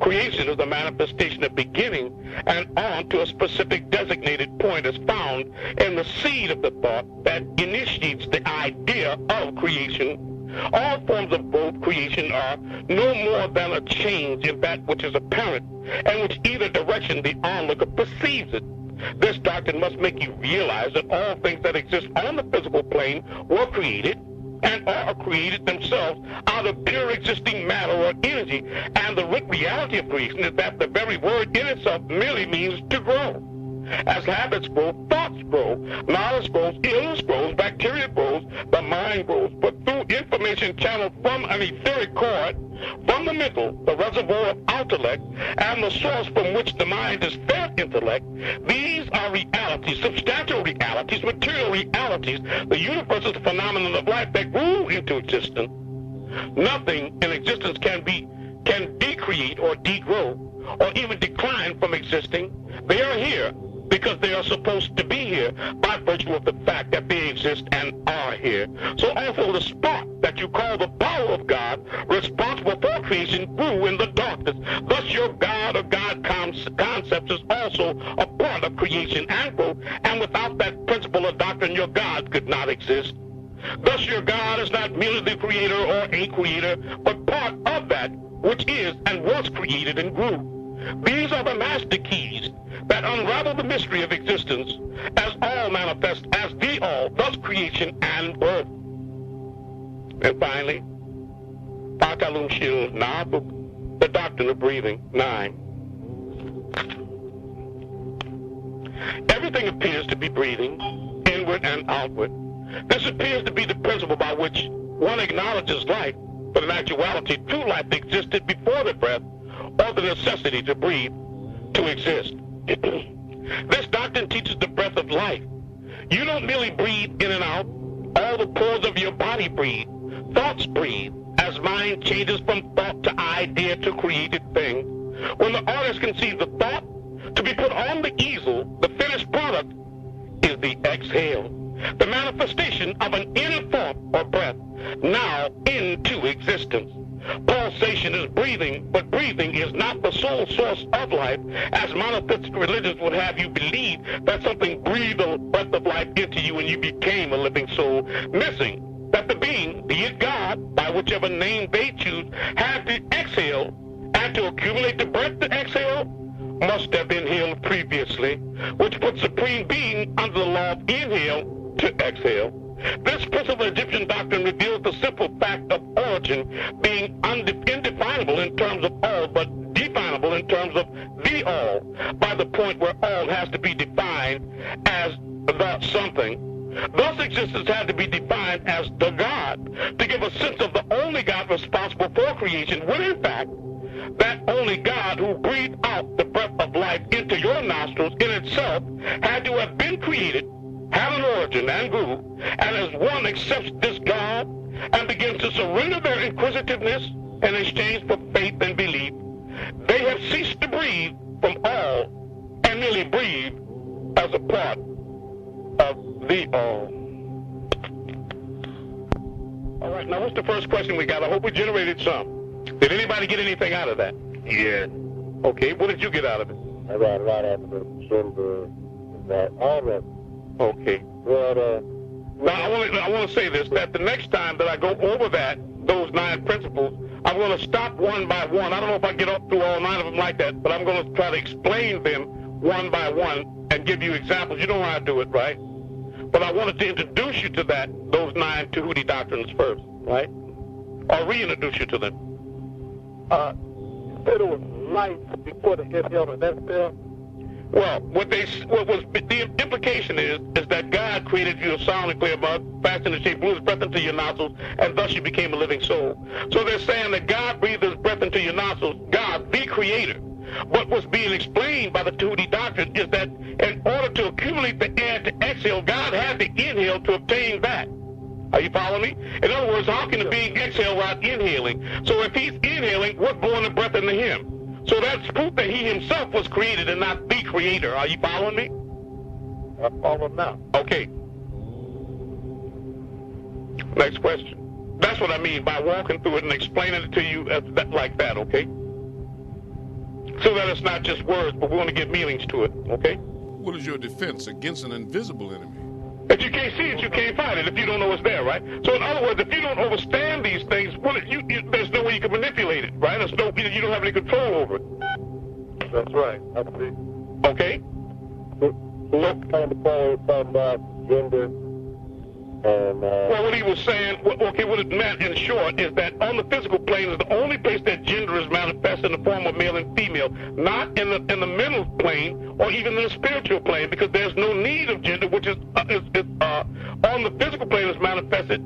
Creation is the manifestation of beginning and on to a specific designated point as found in the seed of the thought that initiates the idea of creation. All forms of growth creation are no more than a change in that which is apparent and which either direction the onlooker perceives it. This doctrine must make you realize that all things that exist on the physical plane were created and are created themselves out of pure existing matter or energy, and the reality of creation is that the very word in itself merely means to grow. As habits grow, thoughts grow, knowledge grows, illness grows, bacteria grows, the mind grows. But through information channeled from an etheric cord, from the mental, the reservoir of intellect, and the source from which the mind is fed intellect, these are realities, substantial realities, material realities. The universe is the phenomenon of life that grew into existence. Nothing in existence can decreate or degrow or even decline from existing. They are here because they are supposed to be here by virtue of the fact that they exist and are here. So also the spark that you call the power of God, responsible for creation, grew in the darkness. Thus your God or God concepts is also a part of creation and growth, and without that principle or doctrine, your God could not exist. Thus your God is not merely the creator or a creator, but part of that which is and was created and grew. These are the master keys that unravel the mystery of existence as all manifest as the all, thus creation and birth. And finally, Pakalum Shil Nabuk, the doctrine of breathing, 9. Everything appears to be breathing, inward and outward. This appears to be the principle by which one acknowledges life, but in actuality, true life existed before the breath or the necessity to breathe to exist. This doctrine teaches the breath of life. You don't merely breathe in and out. All the pores of your body breathe. Thoughts breathe as mind changes from thought to idea to created thing. When the artist conceives the thought to be put on the easel, the finished product is the exhale, the manifestation of an inner thought or breath now into existence. Pulsation is breathing, but breathing is not the sole source of life, as monotheistic religions would have you believe that something breathed a breath of life into you and you became a living soul, missing that the being, be it God, by whichever name they choose, had to exhale, and to accumulate the breath to exhale must have inhaled previously, which puts supreme being under the law of inhale to exhale. This principle of Egyptian doctrine reveals the simple fact of origin being indefinable in terms of all, but definable in terms of the all, by the point where all has to be defined as the something. Thus existence had to be defined as the God, to give a sense of the only God responsible for creation, when in fact, that only God who breathed out the breath of life into your nostrils in itself had to have been created, had an origin and grew, and as one accepts this God and begins to surrender their inquisitiveness in exchange for faith and belief, they have ceased to breathe from all and merely breathe as a part of the all. All right, now what's the first question we got? I hope we generated some. Did anybody get anything out of that? Yeah. Okay, what did you get out of it? I got a lot out of it. That all of it. Okay. Well, Now, I want to say this, that the next time that I go over those 9 principles, I'm going to stop one by one. I don't know if I get up through all 9 of them like that, but I'm going to try to explain them one by one and give you examples. You know how I do it, right? But I wanted to introduce you to those 9 Tehuti doctrines first, right? Or reintroduce you to them. You said it was life before the inhale and exhale. Well, the implication is that God created you a sound and clear mouth, fashioned and shaped, blew his breath into your nostrils, and thus you became a living soul. So they're saying that God breathed his breath into your nostrils, God, the creator. What was being explained by the Tehuti doctrine is that in order to accumulate the air to exhale, God had to inhale to obtain that. Are you following me? In other words, how can the being exhale while inhaling? So if he's inhaling, what's blowing the breath into him? So that's proof that he himself was created and not the creator. Are you following me? I follow now. Okay. Next question. That's what I mean by walking through it and explaining it to you like that, okay? So that it's not just words, but we want to give meanings to it, okay? What is your defense against an invisible enemy? If you can't see it, you can't fight it if you don't know it's there, right? So in other words, if you don't understand these things, there's no way you can manipulate it, right? You don't have any control over it. That's right. I see. Okay? So what's kind of talking about gender and... Well, what he was saying, what it meant in short is that on the physical plane is the only place that gender is manifest in the form of male and female, not in the mental plane or even in the spiritual plane, because there's no need of gender, which is on the physical plane is manifested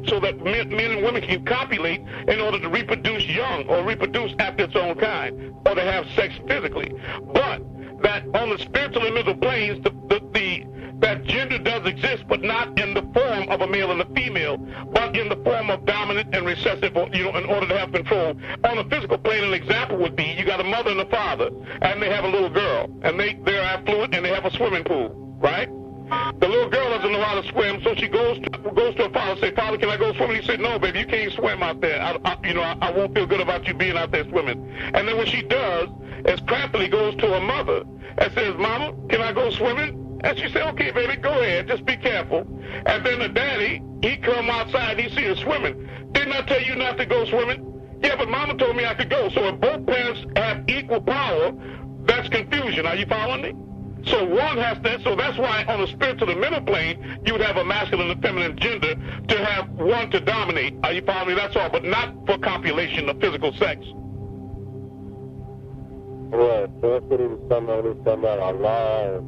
so that men and women can copulate in order to reproduce young or reproduce after its own kind or to have sex physically. But that on the spiritual and mental planes, that gender does exist, but not in the form of a male and a female, but in the form of dominant and recessive, in order to have control. On the physical plane, an example would be you got a mother and a father, and they have a little girl, and they're affluent, and they have a swimming pool, right? The little girl doesn't know how to swim, so she goes to her father, say, "Father, can I go swimming?" He said, "No, baby, you can't swim out there. I won't feel good about you being out there swimming." And then when she does, as craftily goes to her mother and says, "Mama, can I go swimming?" And she said, "Okay, baby, go ahead. Just be careful." And then the daddy, he come outside, he see her swimming. "Didn't I tell you not to go swimming?" Yeah, but Mama told me I could go. So if both parents have equal power, that's confusion. Are you following me? So one has that. So that's why on the spiritual and mental plane, you would have a masculine and feminine gender to have one to dominate. Are you following me? That's all, but not for copulation of physical sex. Right. So that's what he was talking about. He was talking about Allah.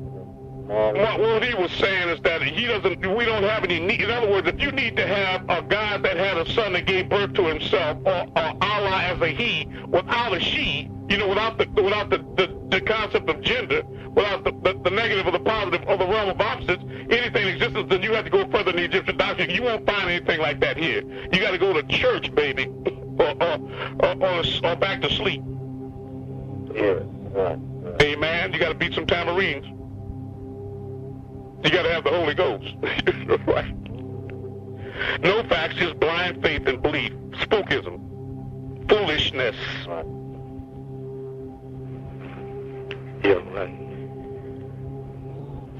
What he was saying is that we don't have any need. In other words, if you need to have a God that had a son that gave birth to himself, or Allah as a he, without a she, without the concept of gender, without the negative or the positive or the realm of opposites, anything in existence, then you have to go further in the Egyptian doctrine. You won't find anything like that here. You got to go to church, baby, or back to sleep. Yeah, right. Amen. You got to beat some tamarines. You got to have the Holy Ghost. Right. No facts, just blind faith and belief. Spookism. Foolishness. Right. Yeah, right.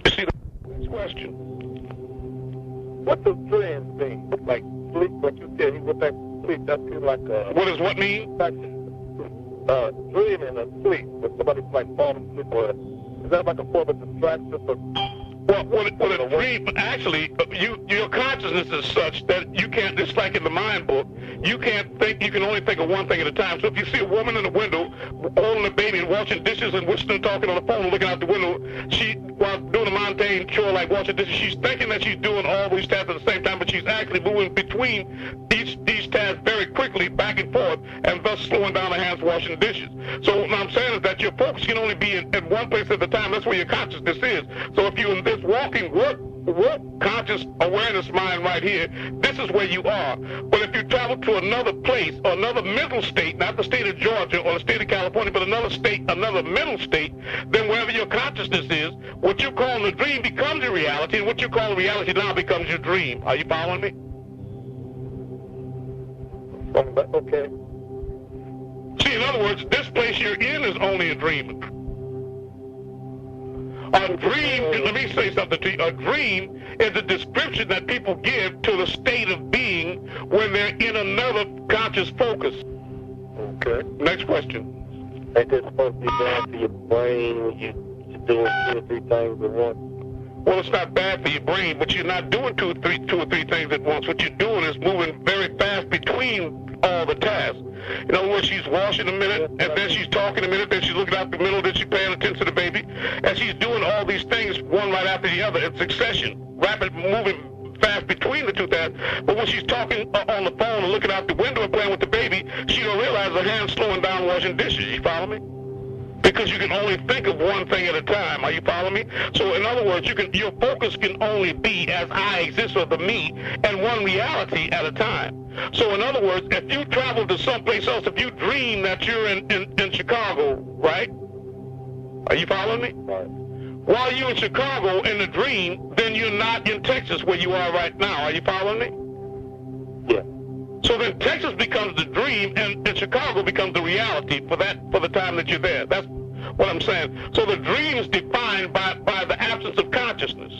You see the next question. What does dreams mean? Like sleep, like you said, he went back to sleep. That feels like What does what mean? Dreaming and sleep. When somebody's like falling asleep, or is that like a form of distraction? Well, what a dream, actually, your consciousness is such that you can't, just like in the mind book, you can't think, you can only think of one thing at a time. So if you see a woman in the window holding a baby and washing dishes and whistling, talking on the phone and looking out the window, while doing a mundane chore like washing dishes, she's thinking that she's doing all these tasks at the same time, but she's actually moving between these tasks very quickly back and forth, and thus slowing down her hands washing dishes. So what I'm saying is that your focus can only be in one place at a time. That's where your consciousness is. So if you're in this walking work conscious awareness mind right here, this is where you are. But if you travel to another place or another mental state, not the state of Georgia or the state of California, but another state, another mental state, then wherever your consciousness is, what you call the dream becomes your reality, and what you call reality now becomes your dream. Are you following me? Okay. See, in other words, this place you're in is only a dream. A dream, let me say something to you. A dream is a description that people give to the state of being when they're in another conscious focus. Okay. Next question. Ain't this supposed to be bad for your brain when you're doing 2 or 3 things at once? Well, it's not bad for your brain, but you're not doing two or three things at once. What you're doing is moving very fast between all the tasks. In other words, she's washing a minute, and then she's talking a minute, then she's looking out the middle, then she's paying attention to the baby, and she's doing all these things one right after the other in succession, rapid moving fast between the two tasks. But when she's talking on the phone and looking out the window and playing with the baby, she don't realize her hand's slowing down washing dishes. You follow me? Because you can only think of one thing at a time. Are you following me? So in other words, your focus can only be as I exist, or the me, and one reality at a time. So in other words, if you travel to someplace else, if you dream that you're in Chicago, right? Are you following me? Right. While you're in Chicago in the dream, then you're not in Texas where you are right now. Are you following me? Yeah. So then Texas becomes the dream, and Chicago becomes the reality for the time that you're there. That's what I'm saying. So the dream is defined by the absence of consciousness.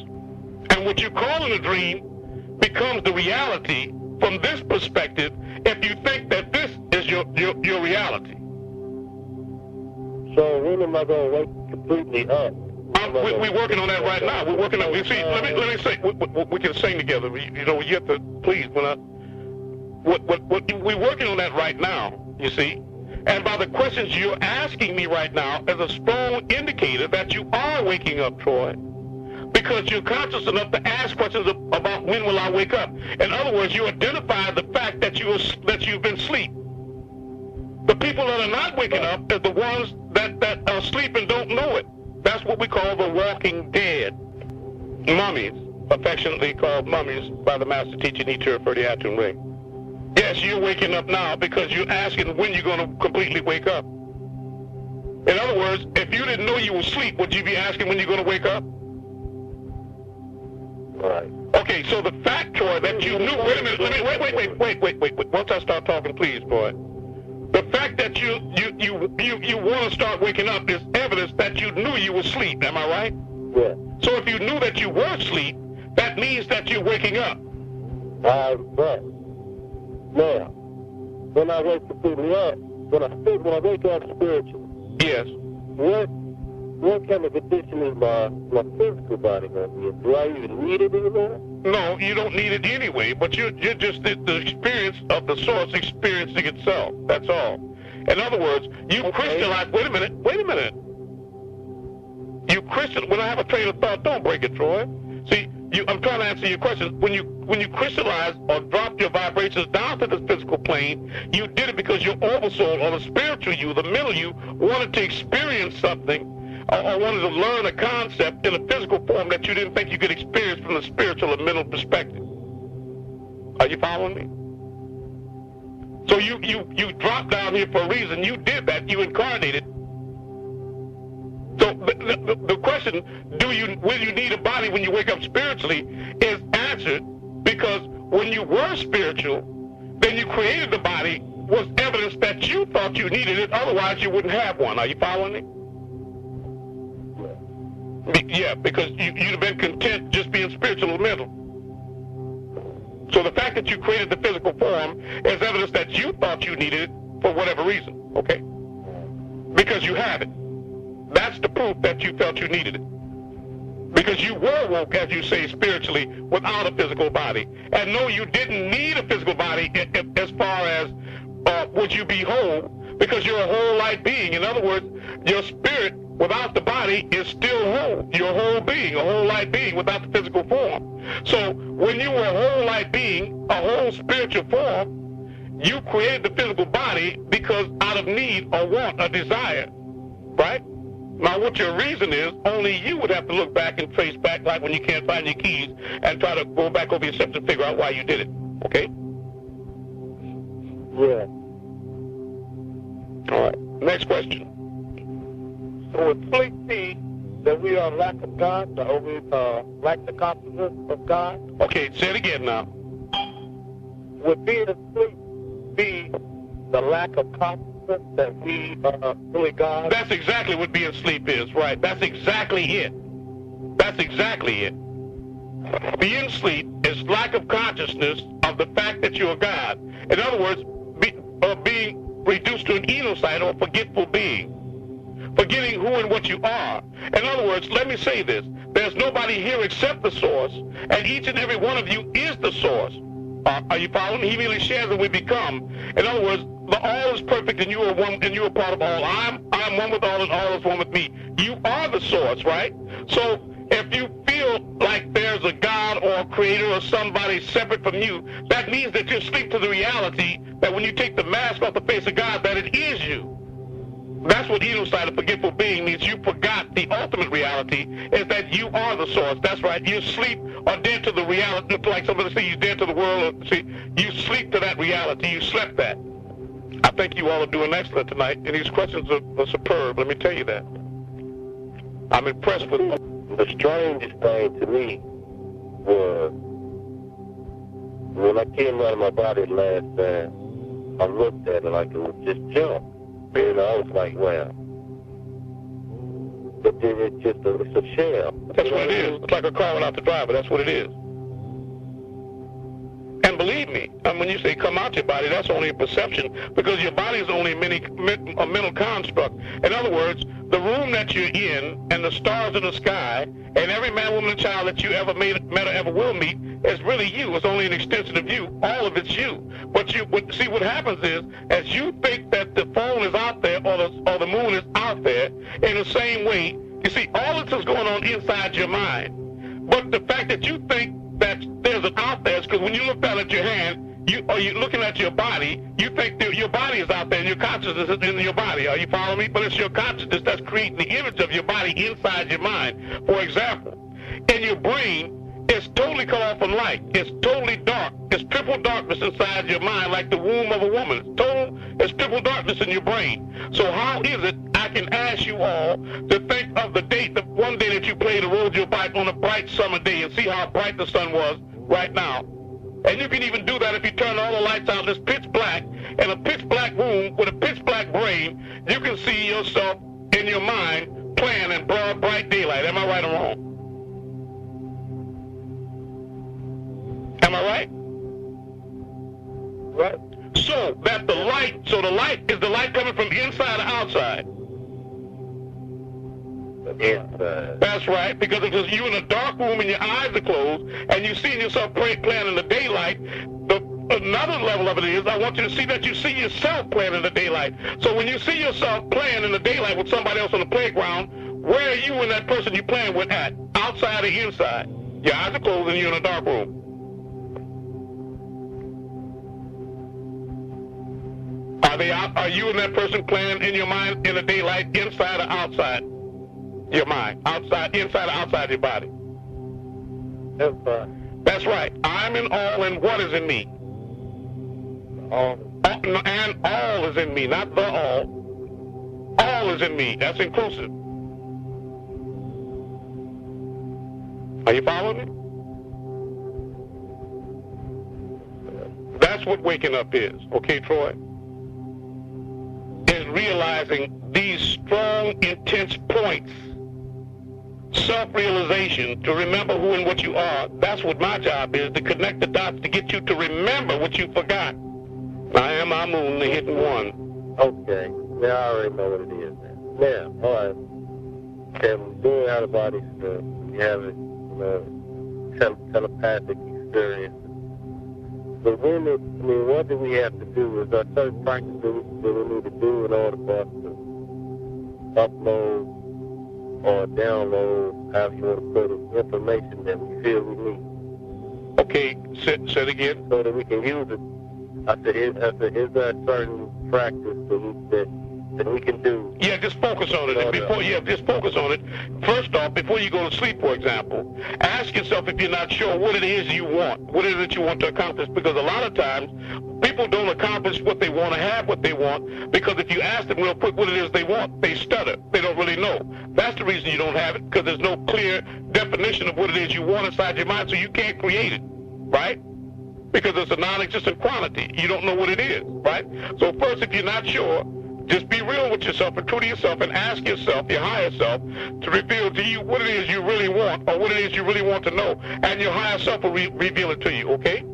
And what you call in a dream becomes the reality from this perspective if you think that this is your reality. So when am I going to wake completely up? We're working on that right now. We're working on. You see, let me say, we can sing together. You have to please. We're working on that right now. You see, and by the questions you're asking me right now, is a strong indicator that you are waking up, Troy, because you're conscious enough to ask questions about when will I wake up. In other words, you identify the fact that you've been asleep. The people that are not waking up are the ones that are asleep and don't know it. That's what we call the walking dead. Mummies, affectionately called mummies by the master teacher Nietzsche for the Atun Ray. Yes, you're waking up now because you're asking when you're going to completely wake up. In other words, if you didn't know you were asleep, would you be asking when you're going to wake up? Right. Okay, so the fact, Troy, that you knew, wait a minute, wait. Once I start talking, please, boy. The fact that you want to start waking up is evidence that you knew you were asleep. Am I right? Yeah. So if you knew that you were asleep, that means that you're waking up. Right. Now, when I wake completely up, when I wake up spiritually, Yes. what kind of condition is my physical body going to be in? Do I even need it anymore? No, you don't need it anyway, but you're just the experience of the source experiencing itself. That's all. In other words, you crystallize. Wait a minute. You crystal. When I have a train of thought, don't break it, Troy. See, I'm trying to answer your question. When you crystallize or drop your vibrations down to this physical plane, you did it because your oversoul or the spiritual you, the mental you, wanted to experience something or wanted to learn a concept in a physical form that you didn't think you could experience from the spiritual or mental perspective. Are you following me? So you dropped down here for a reason. You did that. You incarnated. So the question, will you need a body when you wake up spiritually, is answered because when you were spiritual, then you created the body was evidence that you thought you needed it. Otherwise, you wouldn't have one. Are you following me? Yeah, because you'd have been content just being spiritual or mental. So the fact that you created the physical form is evidence that you thought you needed it for whatever reason, okay? Because you have it. That's the proof that you felt you needed it. Because you were woke, as you say, spiritually, without a physical body. And no, you didn't need a physical body as far as would you be whole, because you're a whole light being. In other words, your spirit without the body is still whole. You're a whole being, a whole light being without the physical form. So when you were a whole light being, a whole spiritual form, you created the physical body because out of need or want or desire, right? Now what your reason is, only you would have to look back and trace back, like when you can't find your keys, and try to go back over yourself to figure out why you did it, okay? Yeah. All right, next question. So would sleep be that we are lack of God, or we lack the consciousness of God? Okay, say it again now. Would being asleep be the lack of consciousness that we are really God? That's exactly what being asleep is, right? That's exactly it. That's exactly it. Being asleep is lack of consciousness of the fact that you're God. In other words, being reduced to an enocyte or forgetful being. Forgetting who and what you are. In other words, let me say this. There's nobody here except the source, and each and every one of you is the source. Are you following? He really shares and we become. In other words, the all is perfect and you are one, and you are part of all. I'm one with all and all is one with me. You are the source, right? So if you feel like there's a God or a creator or somebody separate from you, that means that you're asleep to the reality that when you take the mask off the face of God, that it is you. That's what enocyte, a forgetful being, means. You forgot the ultimate reality is that you are the source. That's right. You sleep or dead to the reality, like somebody say, you're dead to the world. See, you sleep to that reality. You slept that. I think you all are doing excellent tonight, and these questions are superb. Let me tell you that. I'm impressed with them. The strangest thing to me was when I came out of my body last time, I looked at it like it was just junk. And I was like, well, but then it's a shell. That's what it is. It's like a car without the driver. That's what it is. And believe me, when you say come out your body, that's only a perception, because your body is only a mental construct. In other words, the room that you're in and the stars in the sky and every man, woman, and child that you ever met or ever will meet is really you. It's only an extension of you. All of it's you. But see, what happens is, as you think that the phone is out there or the moon is out there, in the same way, you see, all this is going on inside your mind. But the fact that you think that there's an out there is because when you look down at your hand, you're looking at your body, you think that your body is out there and your consciousness is in your body. Are you following me? But it's your consciousness that's creating the image of your body inside your mind. For example, in your brain, it's totally cut off from light. It's totally dark. It's triple darkness inside your mind, like the womb of a woman. It's triple darkness in your brain. So how is it, I can ask you all to think of the one day that you played or rode your bike on a bright summer day and see how bright the sun was right now. And you can even do that if you turn all the lights out. It's pitch black. In a pitch black room with a pitch black brain, you can see yourself in your mind playing in broad, bright daylight. Am I right or wrong? Am I right? Right. So that the light, is the light coming from inside or outside? Inside. That's right, because if you're in a dark room and your eyes are closed and you see yourself playing in the daylight, another level of it is I want you to see that you see yourself playing in the daylight. So when you see yourself playing in the daylight with somebody else on the playground, where are you and that person you're playing with at? Outside or inside? Your eyes are closed and you're in a dark room. Are you and that person playing in your mind in the daylight, inside or outside your mind? Inside or outside your body? Inside. That's right. I'm in all, and what is in me? All. And all is in me, not the all. All is in me. That's inclusive. Are you following me? That's what waking up is. Okay, Troy? Is realizing these strong, intense points. Self-realization, to remember who and what you are. That's what my job is, to connect the dots to get you to remember what you forgot. I am Amun, the hidden one. Okay. Now I already know what it is now. Now, all right. And doing out-of-body stuff, you have it, telepathic experience. But what do we have to do? Is there certain practices that we need to do in order for us to upload or download, however you want to put it, information that we feel we need? Okay, say it again. So that we can use it. I said, is there a certain practice that we can do? Yeah, just focus on it. And just focus on it. First off, before you go to sleep, for example, ask yourself if you're not sure what it is you want. What is it you want to accomplish? Because a lot of times, people don't accomplish what they want to have what they want, because if you ask them real quick what it is they want, they stutter. They don't really know. That's the reason you don't have it, because there's no clear definition of what it is you want inside your mind, so you can't create it, right? Because it's a non-existent quantity. You don't know what it is, right? So first, if you're not sure, just be real with yourself and true to yourself and ask yourself, your higher self, to reveal to you what it is you really want or what it is you really want to know. And your higher self will reveal it to you, okay?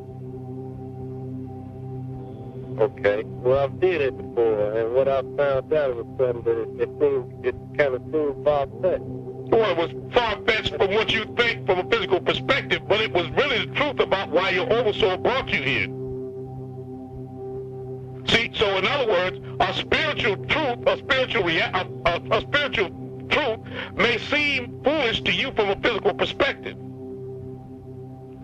Okay. Well, I've did it before, and what I found out was something that it kind of seemed far-fetched. Well, it was far-fetched from what you think from a physical perspective, but it was really the truth about why your oversoul brought you here. See, so in other words, a spiritual truth, a spiritual truth may seem foolish to you from a physical perspective.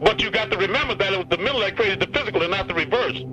But you got to remember that it was the mental that created the physical and not the reverse.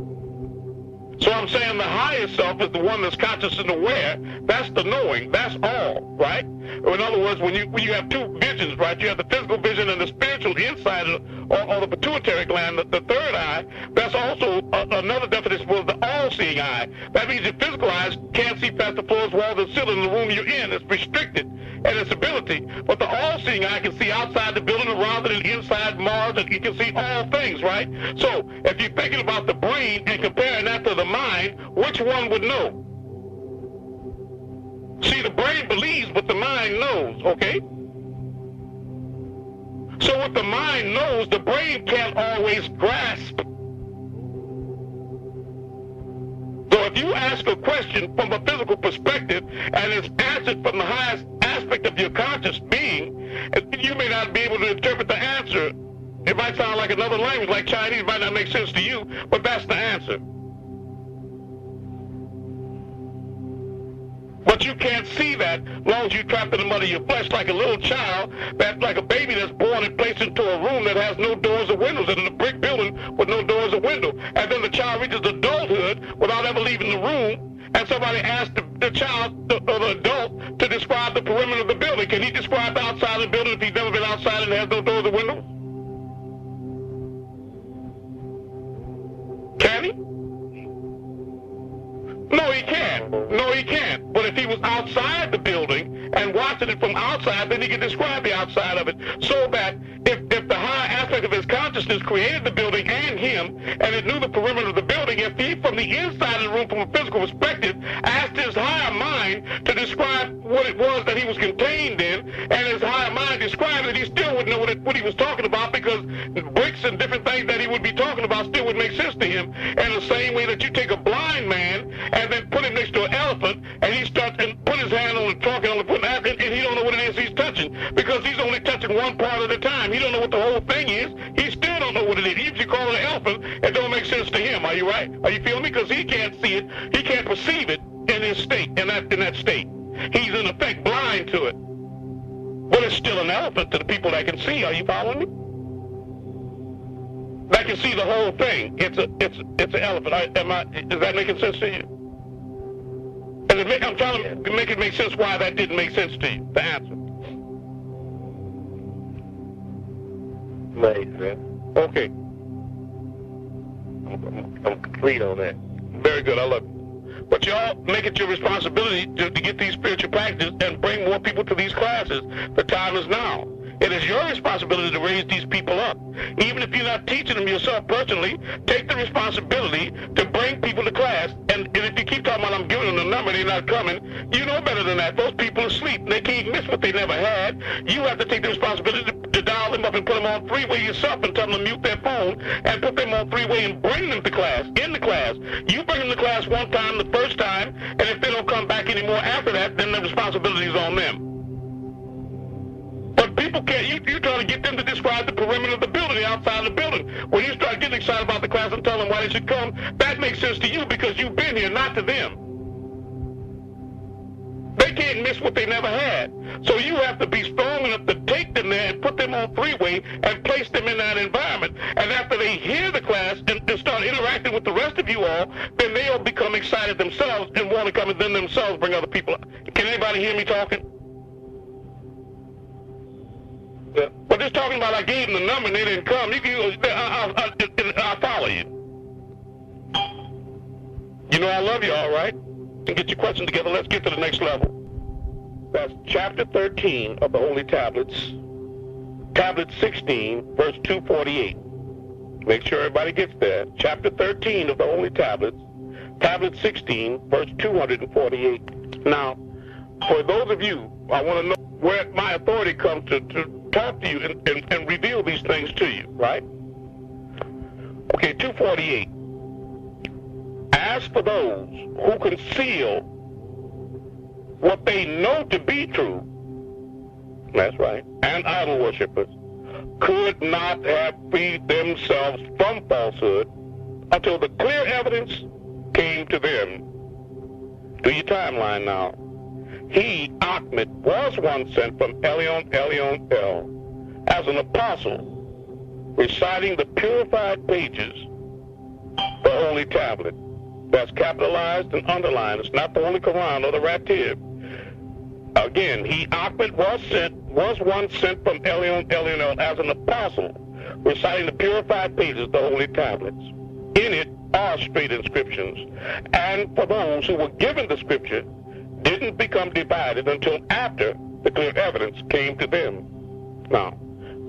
So I'm saying the higher self is the one that's conscious and aware. That's the knowing. That's all, right? In other words, when you have two visions, right? You have the physical vision and the spiritual inside or the pituitary gland, the third eye. That's also another definition for the all-seeing eye. That means your physical eyes can't see past the floors, walls, and ceiling in the room you're in. It's restricted in its ability. But the all-seeing eye can see outside the building, around it, and inside Mars, and it can see all things, right? So if you're thinking about the brain and comparing that to the mind, which one would know? See, the brain believes, but the mind knows, okay? So what the mind knows, the brain can't always grasp. So if you ask a question from a physical perspective and it's answered from the highest aspect of your conscious being, you may not be able to interpret the answer. It might sound like another language, like Chinese, might not make sense to you, but that's the answer. But you can't see that as long as you're trapped in the mud of your flesh like a little child, like a baby that's born and placed into a room that has no doors or windows, and in a brick building with no doors or windows. And then the child reaches adulthood without ever leaving the room, and somebody asks the child, or the adult, to describe the perimeter of the building. Can he describe the outside of the building if he's never been outside and has no doors or windows? Can he? No, he can't. No, he can't. But if he was outside the building and watching it from outside, then he can describe the outside of it. So that if the high aspect of his consciousness created the building and him, and it knew the perimeter of the building, if he, from the inside of the room, from a physical perspective, asked his higher mind to describe what it was that he was contained in, and his higher mind described it, he still wouldn't know what he was talking about, because bricks and different things that he would be talking about still would make sense to him. And the same way that you take a and then put him next to an elephant, and he starts and put his hand on the trunk and on the foot and he don't know what it is he's touching because he's only touching one part at a time. He don't know what the whole thing is. He still don't know what it is. Even if you call it an elephant, it don't make sense to him. Are you right? Are you feeling me? Because he can't see it. He can't perceive it in his state, in that state. He's in effect blind to it. But it's still an elephant to the people that can see. Are you following me? That can see the whole thing. It's an elephant. Is that making sense to you? I'm trying to make it make sense why that didn't make sense to you. The answer. Makes sense. Okay. I'm complete on that. Very good. I love you. But y'all make it your responsibility to get these spiritual practices and bring more people to these classes. The time is now. It is your responsibility to raise these people up. Even if you're not teaching them yourself personally, take the responsibility to bring people to class. And if you keep talking about I'm giving them the number, they're not coming, you know better than that. Those people are asleep. They can't miss what they never had. You have to take the responsibility to dial them up and put them on three-way yourself and tell them to mute their phone and put them on three-way and bring them to class, in the class. You bring them to class one time, the first time, and if they don't come back anymore after that, then the responsibility is on them. But people can't, you try to get them to describe the perimeter of the building, the outside of the building. When you start getting excited about the class and telling them why they should come, that makes sense to you because you've been here, not to them. They can't miss what they never had. So you have to be strong enough to take them there and put them on three-way and place them in that environment. And after they hear the class and start interacting with the rest of you all, then they'll become excited themselves and want to come and then themselves bring other people up. Can anybody hear me talking? Yeah. But just talking about I gave them the number and they didn't come, I'll follow you. You know I love you, all right? And get your question together. Let's get to the next level. That's chapter 13 of the Holy Tablets, tablet 16, verse 248. Make sure everybody gets there. Chapter 13 of the Holy Tablets, tablet 16, verse 248. Now, for those of you, I want to know where my authority comes to talk to you and reveal these things to you, right? Okay, 248. As for those who conceal what they know to be true, that's right, and idol worshippers, could not have freed themselves from falsehood until the clear evidence came to them. Do your timeline now. He, Ahmed, was one sent from Elion El as an apostle, reciting the purified pages, the Holy Tablet. That's capitalized and underlined. It's not the Holy Quran or the Ratib. Again, he, Ahmed, was one sent from Elion El as an apostle, reciting the purified pages, the Holy Tablets. In it are straight inscriptions. And for those who were given the scripture, didn't become divided until after the clear evidence came to them. Now,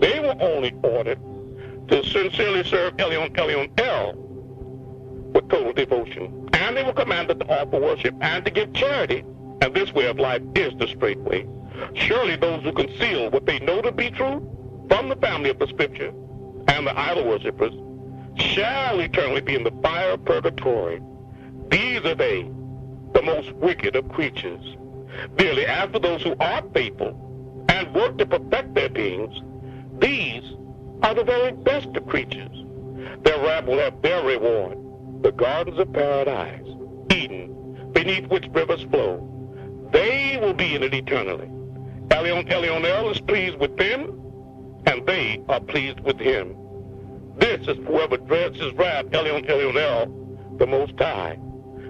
they were only ordered to sincerely serve Elion El with total devotion. And they were commanded to offer worship and to give charity. And this way of life is the straight way. Surely those who conceal what they know to be true from the family of the scripture and the idol worshippers shall eternally be in the fire of purgatory. These are they, the most wicked of creatures. Merely as for those who are faithful and work to perfect their beings, these are the very best of creatures. Their rab will have their reward, the gardens of paradise, Eden, beneath which rivers flow. They will be in it eternally. Elion El is pleased with them, and they are pleased with him. This is whoever dreads his wrath, Elion El, the Most High.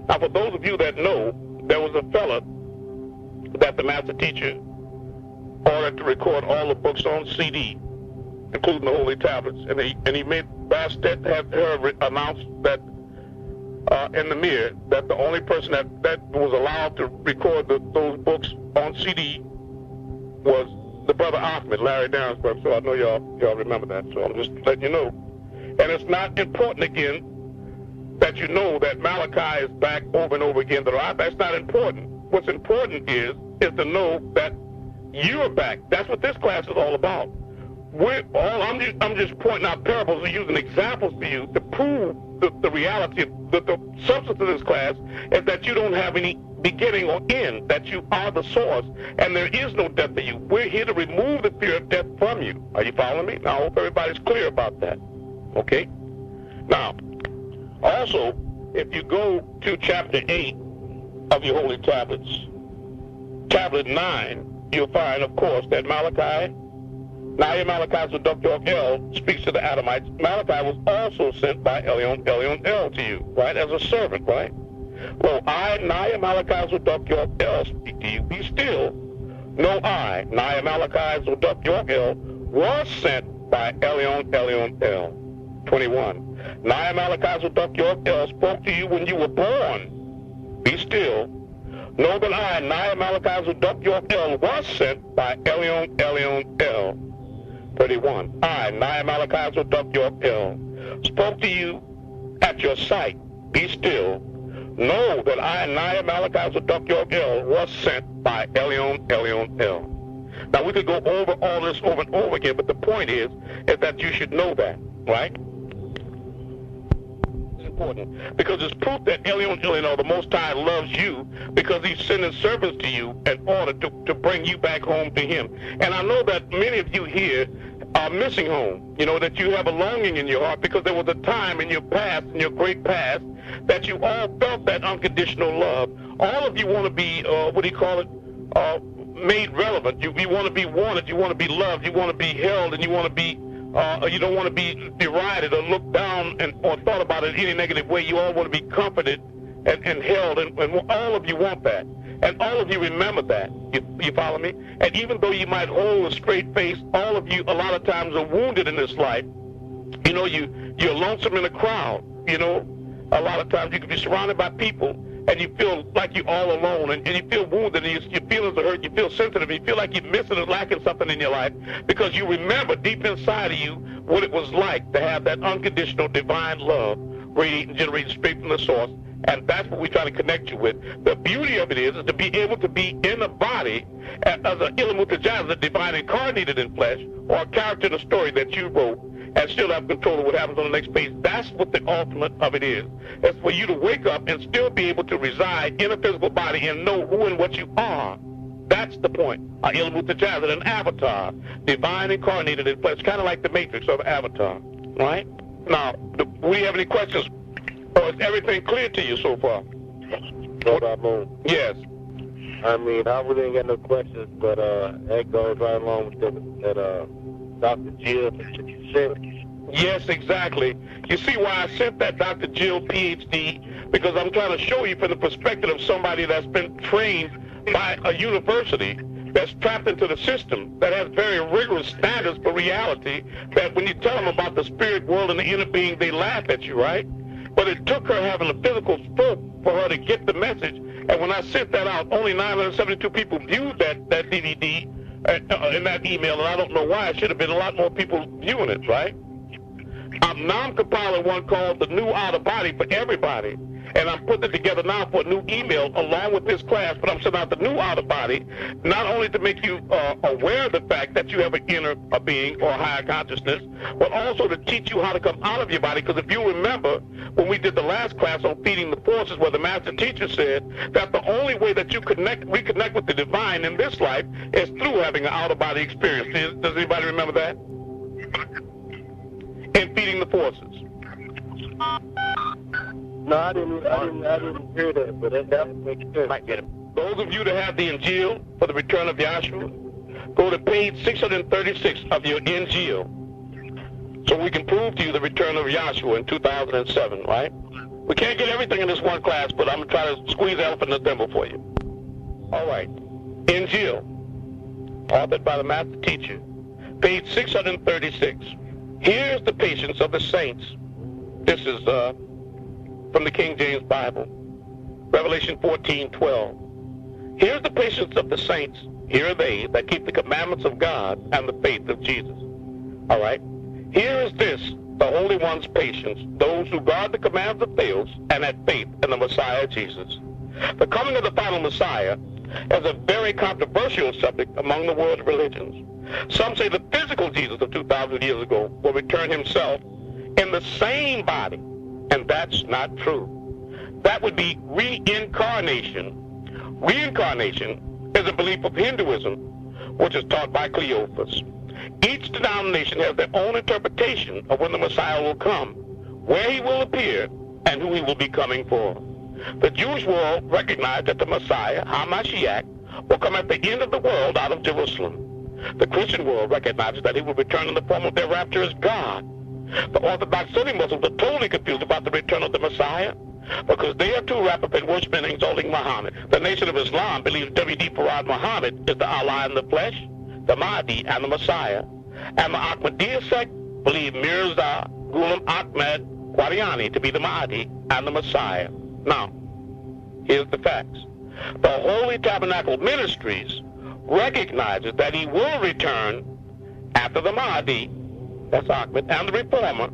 Now, for those of you that know, there was a fella that the master teacher ordered to record all the books on CD, including the Holy Tablets, and he made Bastet have her announce that in the mirror that the only person that was allowed to record those books on CD was the brother Ahmed, Larry Darren's brother. So I know y'all remember that. So I'm just letting you know. And it's not important again that you know that Malachi is back over and over again. That's not important. What's important is to know that you're back. That's what this class is all about. I'm just pointing out parables and using examples for you to prove the reality of the substance of this class is that you don't have any beginning or end, that you are the source, and there is no death in you. We're here to remove the fear of death from you. Are you following me? Now, I hope everybody's clear about that. Okay? Now, also, if you go to chapter 8 of your holy tablets, tablet 9, you'll find, of course, that Malachi, Naya Malachi Zadok El speaks to the Adamites. Malachi was also sent by Elion El to you, right, as a servant, right? Well, I, Naya Malachi Zadok El, speak to you. Be still. No, I, Naya Malachi Zadok El, was sent by Elion El. 21. Naya Malachi Zadok El spoke to you when you were born. Be still. Know that I, Naya Malachi Zadok El, was sent by Elion El. 31. I, Naya Malachi Zadok El, spoke to you at your sight. Be still. Know that I, Naya Malachi Zadok El, was sent by Elion El. Now, we could go over all this over and over again, but the point is that you should know that, right? It's important because it's proof that Elion El, the Most High, loves you because he's sending servants to you in order to bring you back home to him. And I know that many of you here are missing home, you know, that you have a longing in your heart because there was a time in your past, in your great past, that you all felt that unconditional love. All of you want to be, made relevant. You want to be wanted, you want to be loved, you want to be held, and you want to be, you don't want to be derided or looked down or thought about in any negative way. You all want to be comforted and held, and all of you want that. And all of you remember that. You follow me? And even though you might hold a straight face, all of you a lot of times are wounded in this life. You know, you're lonesome in a crowd. You know, a lot of times you can be surrounded by people and you feel like you're all alone and you feel wounded and your feelings are hurt. You feel sensitive. You feel like you're missing or lacking something in your life because you remember deep inside of you what it was like to have that unconditional divine love radiating, generated straight from the source. And that's what we try to connect you with. The beauty of it is to be able to be in a body as an Ilamutajaz, the divine incarnated in flesh, or a character in a story that you wrote, and still have control of what happens on the next page. That's what the ultimate of it is. It's for you to wake up and still be able to reside in a physical body and know who and what you are. That's the point. Ilamutajaz, an avatar, divine incarnated in flesh, kind of like the Matrix of Avatar, right? Now, do we have any questions? Or is everything clear to you so far? Amun. Yes. I mean, I really ain't got no questions, but that goes right along with that Dr. Jill that you said. Yes, exactly. You see why I sent that Dr. Jill, PhD, because I'm trying to show you from the perspective of somebody that's been trained by a university that's trapped into the system, that has very rigorous standards for reality, that when you tell them about the spirit world and the inner being, they laugh at you, right? But it took her having a physical stroke for her to get the message. And when I sent that out, only 972 people viewed that DVD in that email, and I don't know why. It should have been a lot more people viewing it, right? Now I'm compiling one called The New Outer Body for everybody. And I'm putting it together now for a new email along with this class, but I'm sending out the new outer body, not only to make you aware of the fact that you have an inner being or higher consciousness, but also to teach you how to come out of your body. Because if you remember, when we did the last class on feeding the forces, where the master teacher said that the only way that you reconnect with the divine in this life is through having an outer body experience. Does anybody remember that? In feeding the forces. No, I didn't hear that, but that makes sense. Those of you that have the Injil for the return of Yahshua, go to page 636 of your Injil, so we can prove to you the return of Yahshua in 2007, right? We can't get everything in this one class, but I'm going to try to squeeze the elephant in the thimble for you. All right. Injil, authored by the master teacher, page 636. Here's the patience of the saints. This is from the King James Bible, Revelation 14:12. Here's the patience of the saints. Here are they that keep the commandments of God and the faith of Jesus. All right. Here is this, the Holy One's patience, those who guard the commands of Theos and have faith in the Messiah Jesus. The coming of the final Messiah as a very controversial subject among the world's religions. Some say the physical Jesus of 2,000 years ago will return himself in the same body, and that's not true. That would be reincarnation. Reincarnation is a belief of Hinduism, which is taught by Cleophas. Each denomination has their own interpretation of when the Messiah will come, where he will appear, and who he will be coming for. The Jewish world recognized that the Messiah, HaMashiach, will come at the end of the world out of Jerusalem. The Christian world recognizes that he will return in the form of their rapture as God. The Orthodox Sunni Muslims are totally confused about the return of the Messiah because they are too wrapped up in worshiping and exalting Muhammad. The Nation of Islam believes W.D. Farad Muhammad is the Allah in the flesh, the Mahdi, and the Messiah. And the Ahmadiyya sect believe Mirza Ghulam Ahmad Qadiani to be the Mahdi and the Messiah. Now, here's the facts. The Holy Tabernacle Ministries recognizes that he will return after the Mahdi, that's Ahmed, and the Reformer,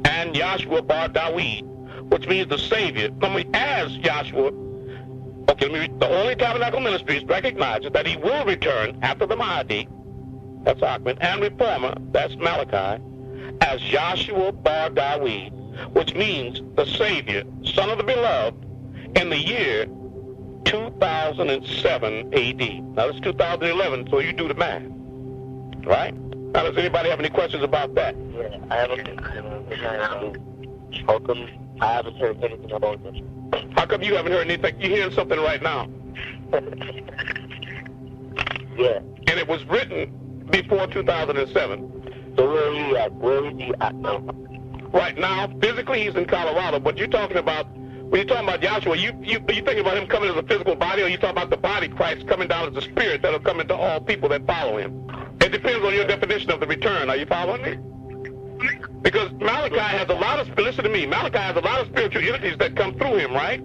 and Yahshua Bar Dawid, which means the Savior. As Yahshua, the Holy Tabernacle Ministries recognizes that he will return after the Mahdi, that's Ahmed, and Reformer, that's Malachi, as Yahshua Bar Dawid, which means the Savior, Son of the Beloved, in the year 2007 A.D. Now, it's 2011, so you do the math, right? Now, does anybody have any questions about that? Yeah, I have a question. How come I haven't heard anything about this? How come you haven't heard anything? You're hearing something right now. Yeah. And it was written before 2007. So where are you at? Where is he at now? Right now, physically, he's in Colorado, but you're talking about, when you're talking about Yahshua, you thinking about him coming as a physical body, or you talking about the body Christ coming down as a spirit that'll come into all people that follow him? It depends on your definition of the return. Are you following me? Because Malachi has a lot of, listen to me, Malachi has a lot of spiritual entities that come through him, right?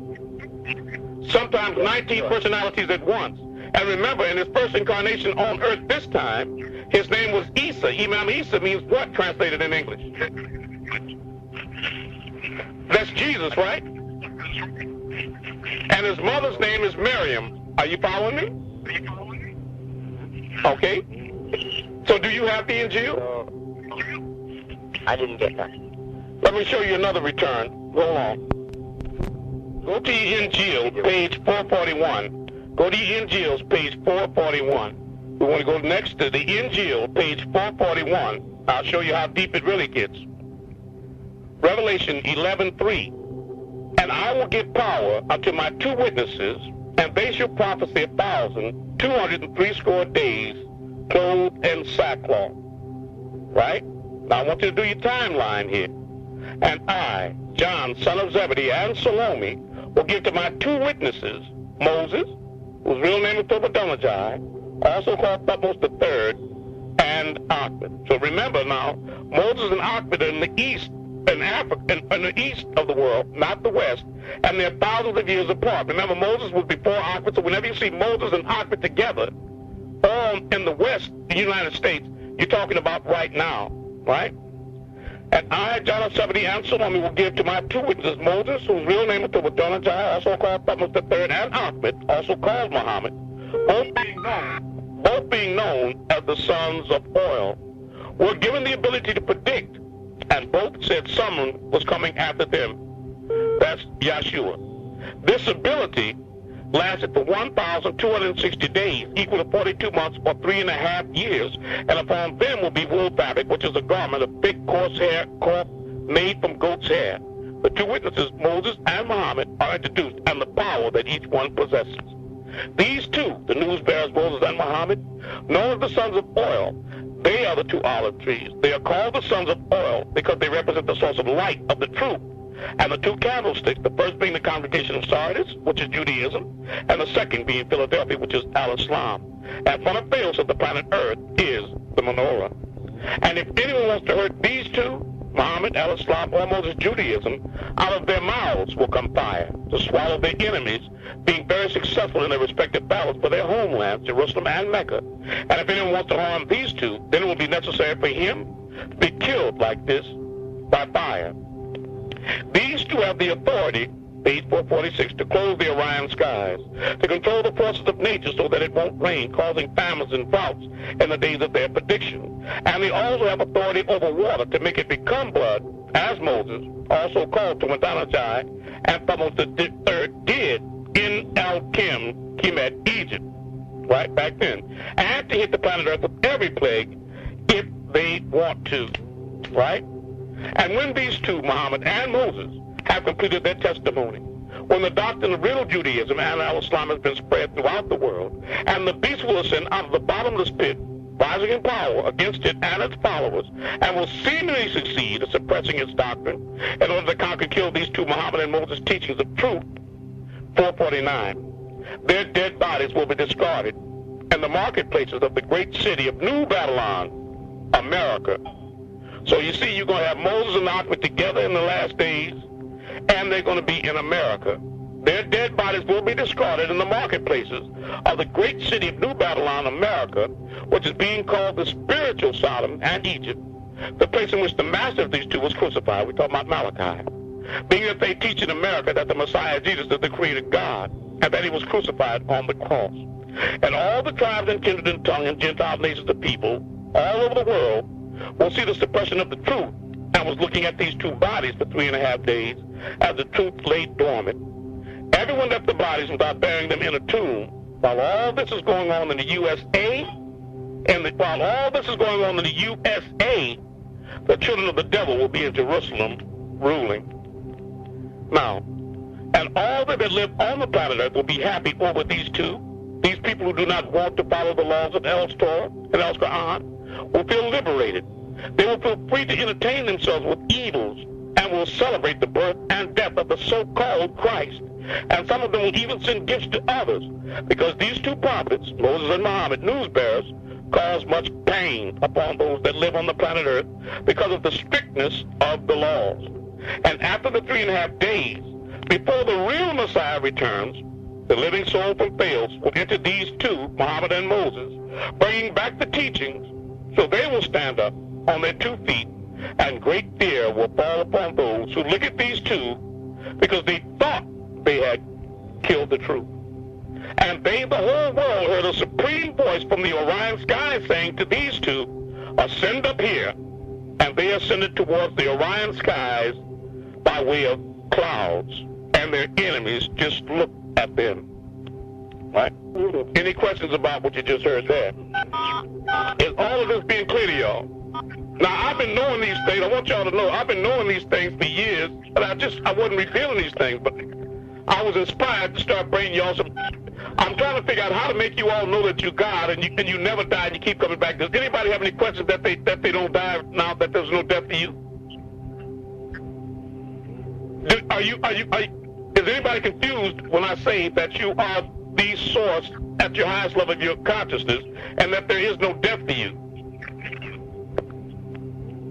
Sometimes 19 personalities at once. And remember, in his first incarnation on earth this time, his name was Isa. Imam Isa means what translated in English? That's Jesus, right? And his mother's name is Miriam. Are you following me? Okay. So do you have the Injil? I didn't get that. Let me show you another return. Hold on. Go to your Injil, page 441. Go to your Injils, page 441. We want to go next to the Injil, page 441. I'll show you how deep it really gets. Revelation 11:3. And I will give power unto my 2 witnesses, and they shall prophesy 1,260 days, clothed in sackcloth. Right? Now I want you to do your timeline here. And I, John, son of Zebedee, and Salome, will give to my 2 witnesses, Moses, whose real name is Tobadonijah, also called Thutmose III, and Ahmed. So remember now, Moses and Ahmed are in the east, in Africa, in the east of the world, not the west, and they're thousands of years apart. Remember, Moses was before Ahmed, so whenever you see Moses and Ahmed together, in the west, the United States, you're talking about right now, right? And I, John of Zebedee, and Salome will give to my 2 witnesses, Moses, whose real name is Tobadonijah, also called Thutmose III, and Ahmed, also called Muhammad, both being known as the sons of oil, were given the ability to predict, and both said someone was coming after them. That's Yahshua. This ability lasted for 1,260 days, equal to 42 months or 3.5 years, and upon them will be wool fabric, which is a garment of thick, coarse hair, made from goat's hair. The 2 witnesses, Moses and Muhammad, are introduced, and the power that each one possesses. These 2, the news bearers, Moses and Muhammad, known as the sons of oil, they are the 2 olive trees. They are called the sons of oil because they represent the source of light of the truth. And the 2 candlesticks, the first being the congregation of Sardis, which is Judaism, and the second being Philadelphia, which is Al-Islam. And from the face of the planet Earth is the menorah. And if anyone wants to hurt these 2, Muhammad, Al-Islam, or Moses, Judaism, out of their mouths will come fire to swallow their enemies, being very successful in their respective battles for their homelands, Jerusalem and Mecca. And if anyone wants to harm these 2, then it will be necessary for him to be killed like this by fire. These 2 have the authority page 446, to close the Orion skies, to control the forces of nature so that it won't rain, causing famines and droughts in the days of their prediction. And they also have authority over water to make it become blood, as Moses, also called to Adonijah and Thamos the third, did in El-Kim, Kemet, Egypt, right back then, and to hit the planet Earth with every plague if they want to, right? And when these two, Muhammad and Moses, have completed their testimony, when the doctrine of real Judaism and al-Islam has been spread throughout the world, and the beast will ascend out of the bottomless pit, rising in power against it and its followers, and will seemingly succeed in suppressing its doctrine in order to conquer and kill these two, Muhammad and Moses' teachings of truth. 449. Their dead bodies will be discarded in the marketplaces of the great city of New Babylon, America. So you see, you're going to have Moses and Ahmed together in the last days, and they're going to be in America. Their dead bodies will be discarded in the marketplaces of the great city of New Babylon, America, which is being called the spiritual Sodom and Egypt, the place in which the master of these two was crucified. We're talking about Malachi. Being that they teach in America that the Messiah Jesus is the created God, and that he was crucified on the cross. And all the tribes and kindred and tongue and Gentile nations of people all over the world will see the suppression of the truth, and was looking at these two bodies for 3.5 days as the truth lay dormant. Everyone left the bodies without burying them in a tomb. While all this is going on in the USA, while all this is going on in the USA, the children of the devil will be in Jerusalem ruling. Now, and all that live on the planet Earth will be happy over these two. These people who do not want to follow the laws of El Torah and El Quran will feel liberated. They will feel free to entertain themselves with evils and will celebrate the birth and death of the so-called Christ. And some of them will even send gifts to others, because these two prophets, Moses and Muhammad, news bearers, cause much pain upon those that live on the planet Earth because of the strictness of the laws. And after the 3.5 days, before the real Messiah returns, the living soul from Thales will enter these two, Muhammad and Moses, bringing back the teachings, so they will stand up on their 2 feet, and great fear will fall upon those who look at these two, because they thought they had killed the truth. And they, the whole world, heard a supreme voice from the Orion sky saying to these two, ascend up here. And they ascended towards the Orion skies by way of clouds, and their enemies just looked at them. Right? Any questions about what you just heard there? Is all of this being clear to y'all? Now, I've been knowing these things. I want y'all to know, I've been knowing these things for years, but I wasn't revealing these things, but I was inspired to start bringing y'all some. I'm trying to figure out how to make you all know that you're God, and you never die, and you keep coming back. Does anybody have any questions that they don't die now, that there's no death for you? Is anybody confused when I say that you are the source at your highest level of your consciousness, and that there is no death for you?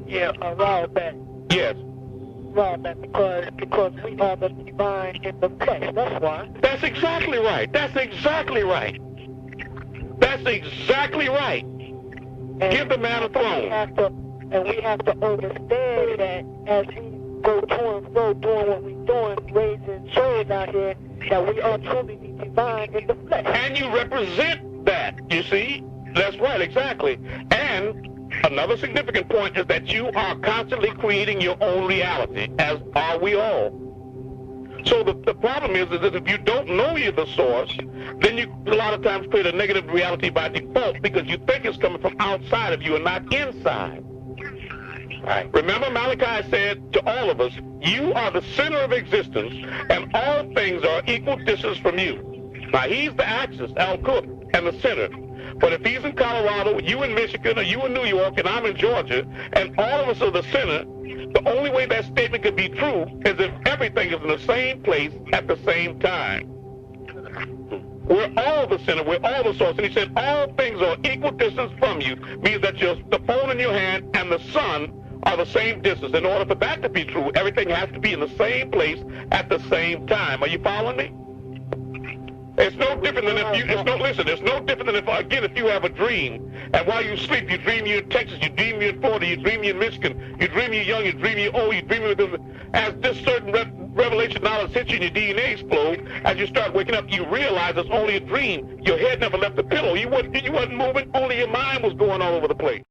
Yeah, a while back. Yes. Right, because we are the divine in the flesh. That's why. That's exactly right. That's exactly right. That's exactly right. And give the man a throne. We have to understand that as we go to and fro doing what we're doing, raising souls out here, that we are truly the divine in the flesh. And you represent that, you see? That's right, exactly. And another significant point is that you are constantly creating your own reality, as are we all. So the problem is that if you don't know you're the source, then you a lot of times create a negative reality by default, because you think it's coming from outside of you and not inside. Right. Remember, Malachi said to all of us, you are the center of existence, and all things are equal distance from you. Now, he's the axis, Al-Cook, and the center. But if he's in Colorado, you in Michigan, or you in New York, and I'm in Georgia, and all of us are the center, the only way that statement could be true is if everything is in the same place at the same time. We're all the center, we're all the source. And he said all things are equal distance from you, means that the phone in your hand and the sun are the same distance. In order for that to be true, everything has to be in the same place at the same time. Are you following me? It's no different than if you, it's no different than if you have a dream, and while you sleep, you dream you're in Texas, you dream you're in Florida, you dream you're in Michigan, you dream you're young, you dream you're old, you dream you're, as this certain revelation knowledge hits you and your DNA explodes, as you start waking up, you realize it's only a dream. Your head never left the pillow. You wasn't moving, only your mind was going all over the place.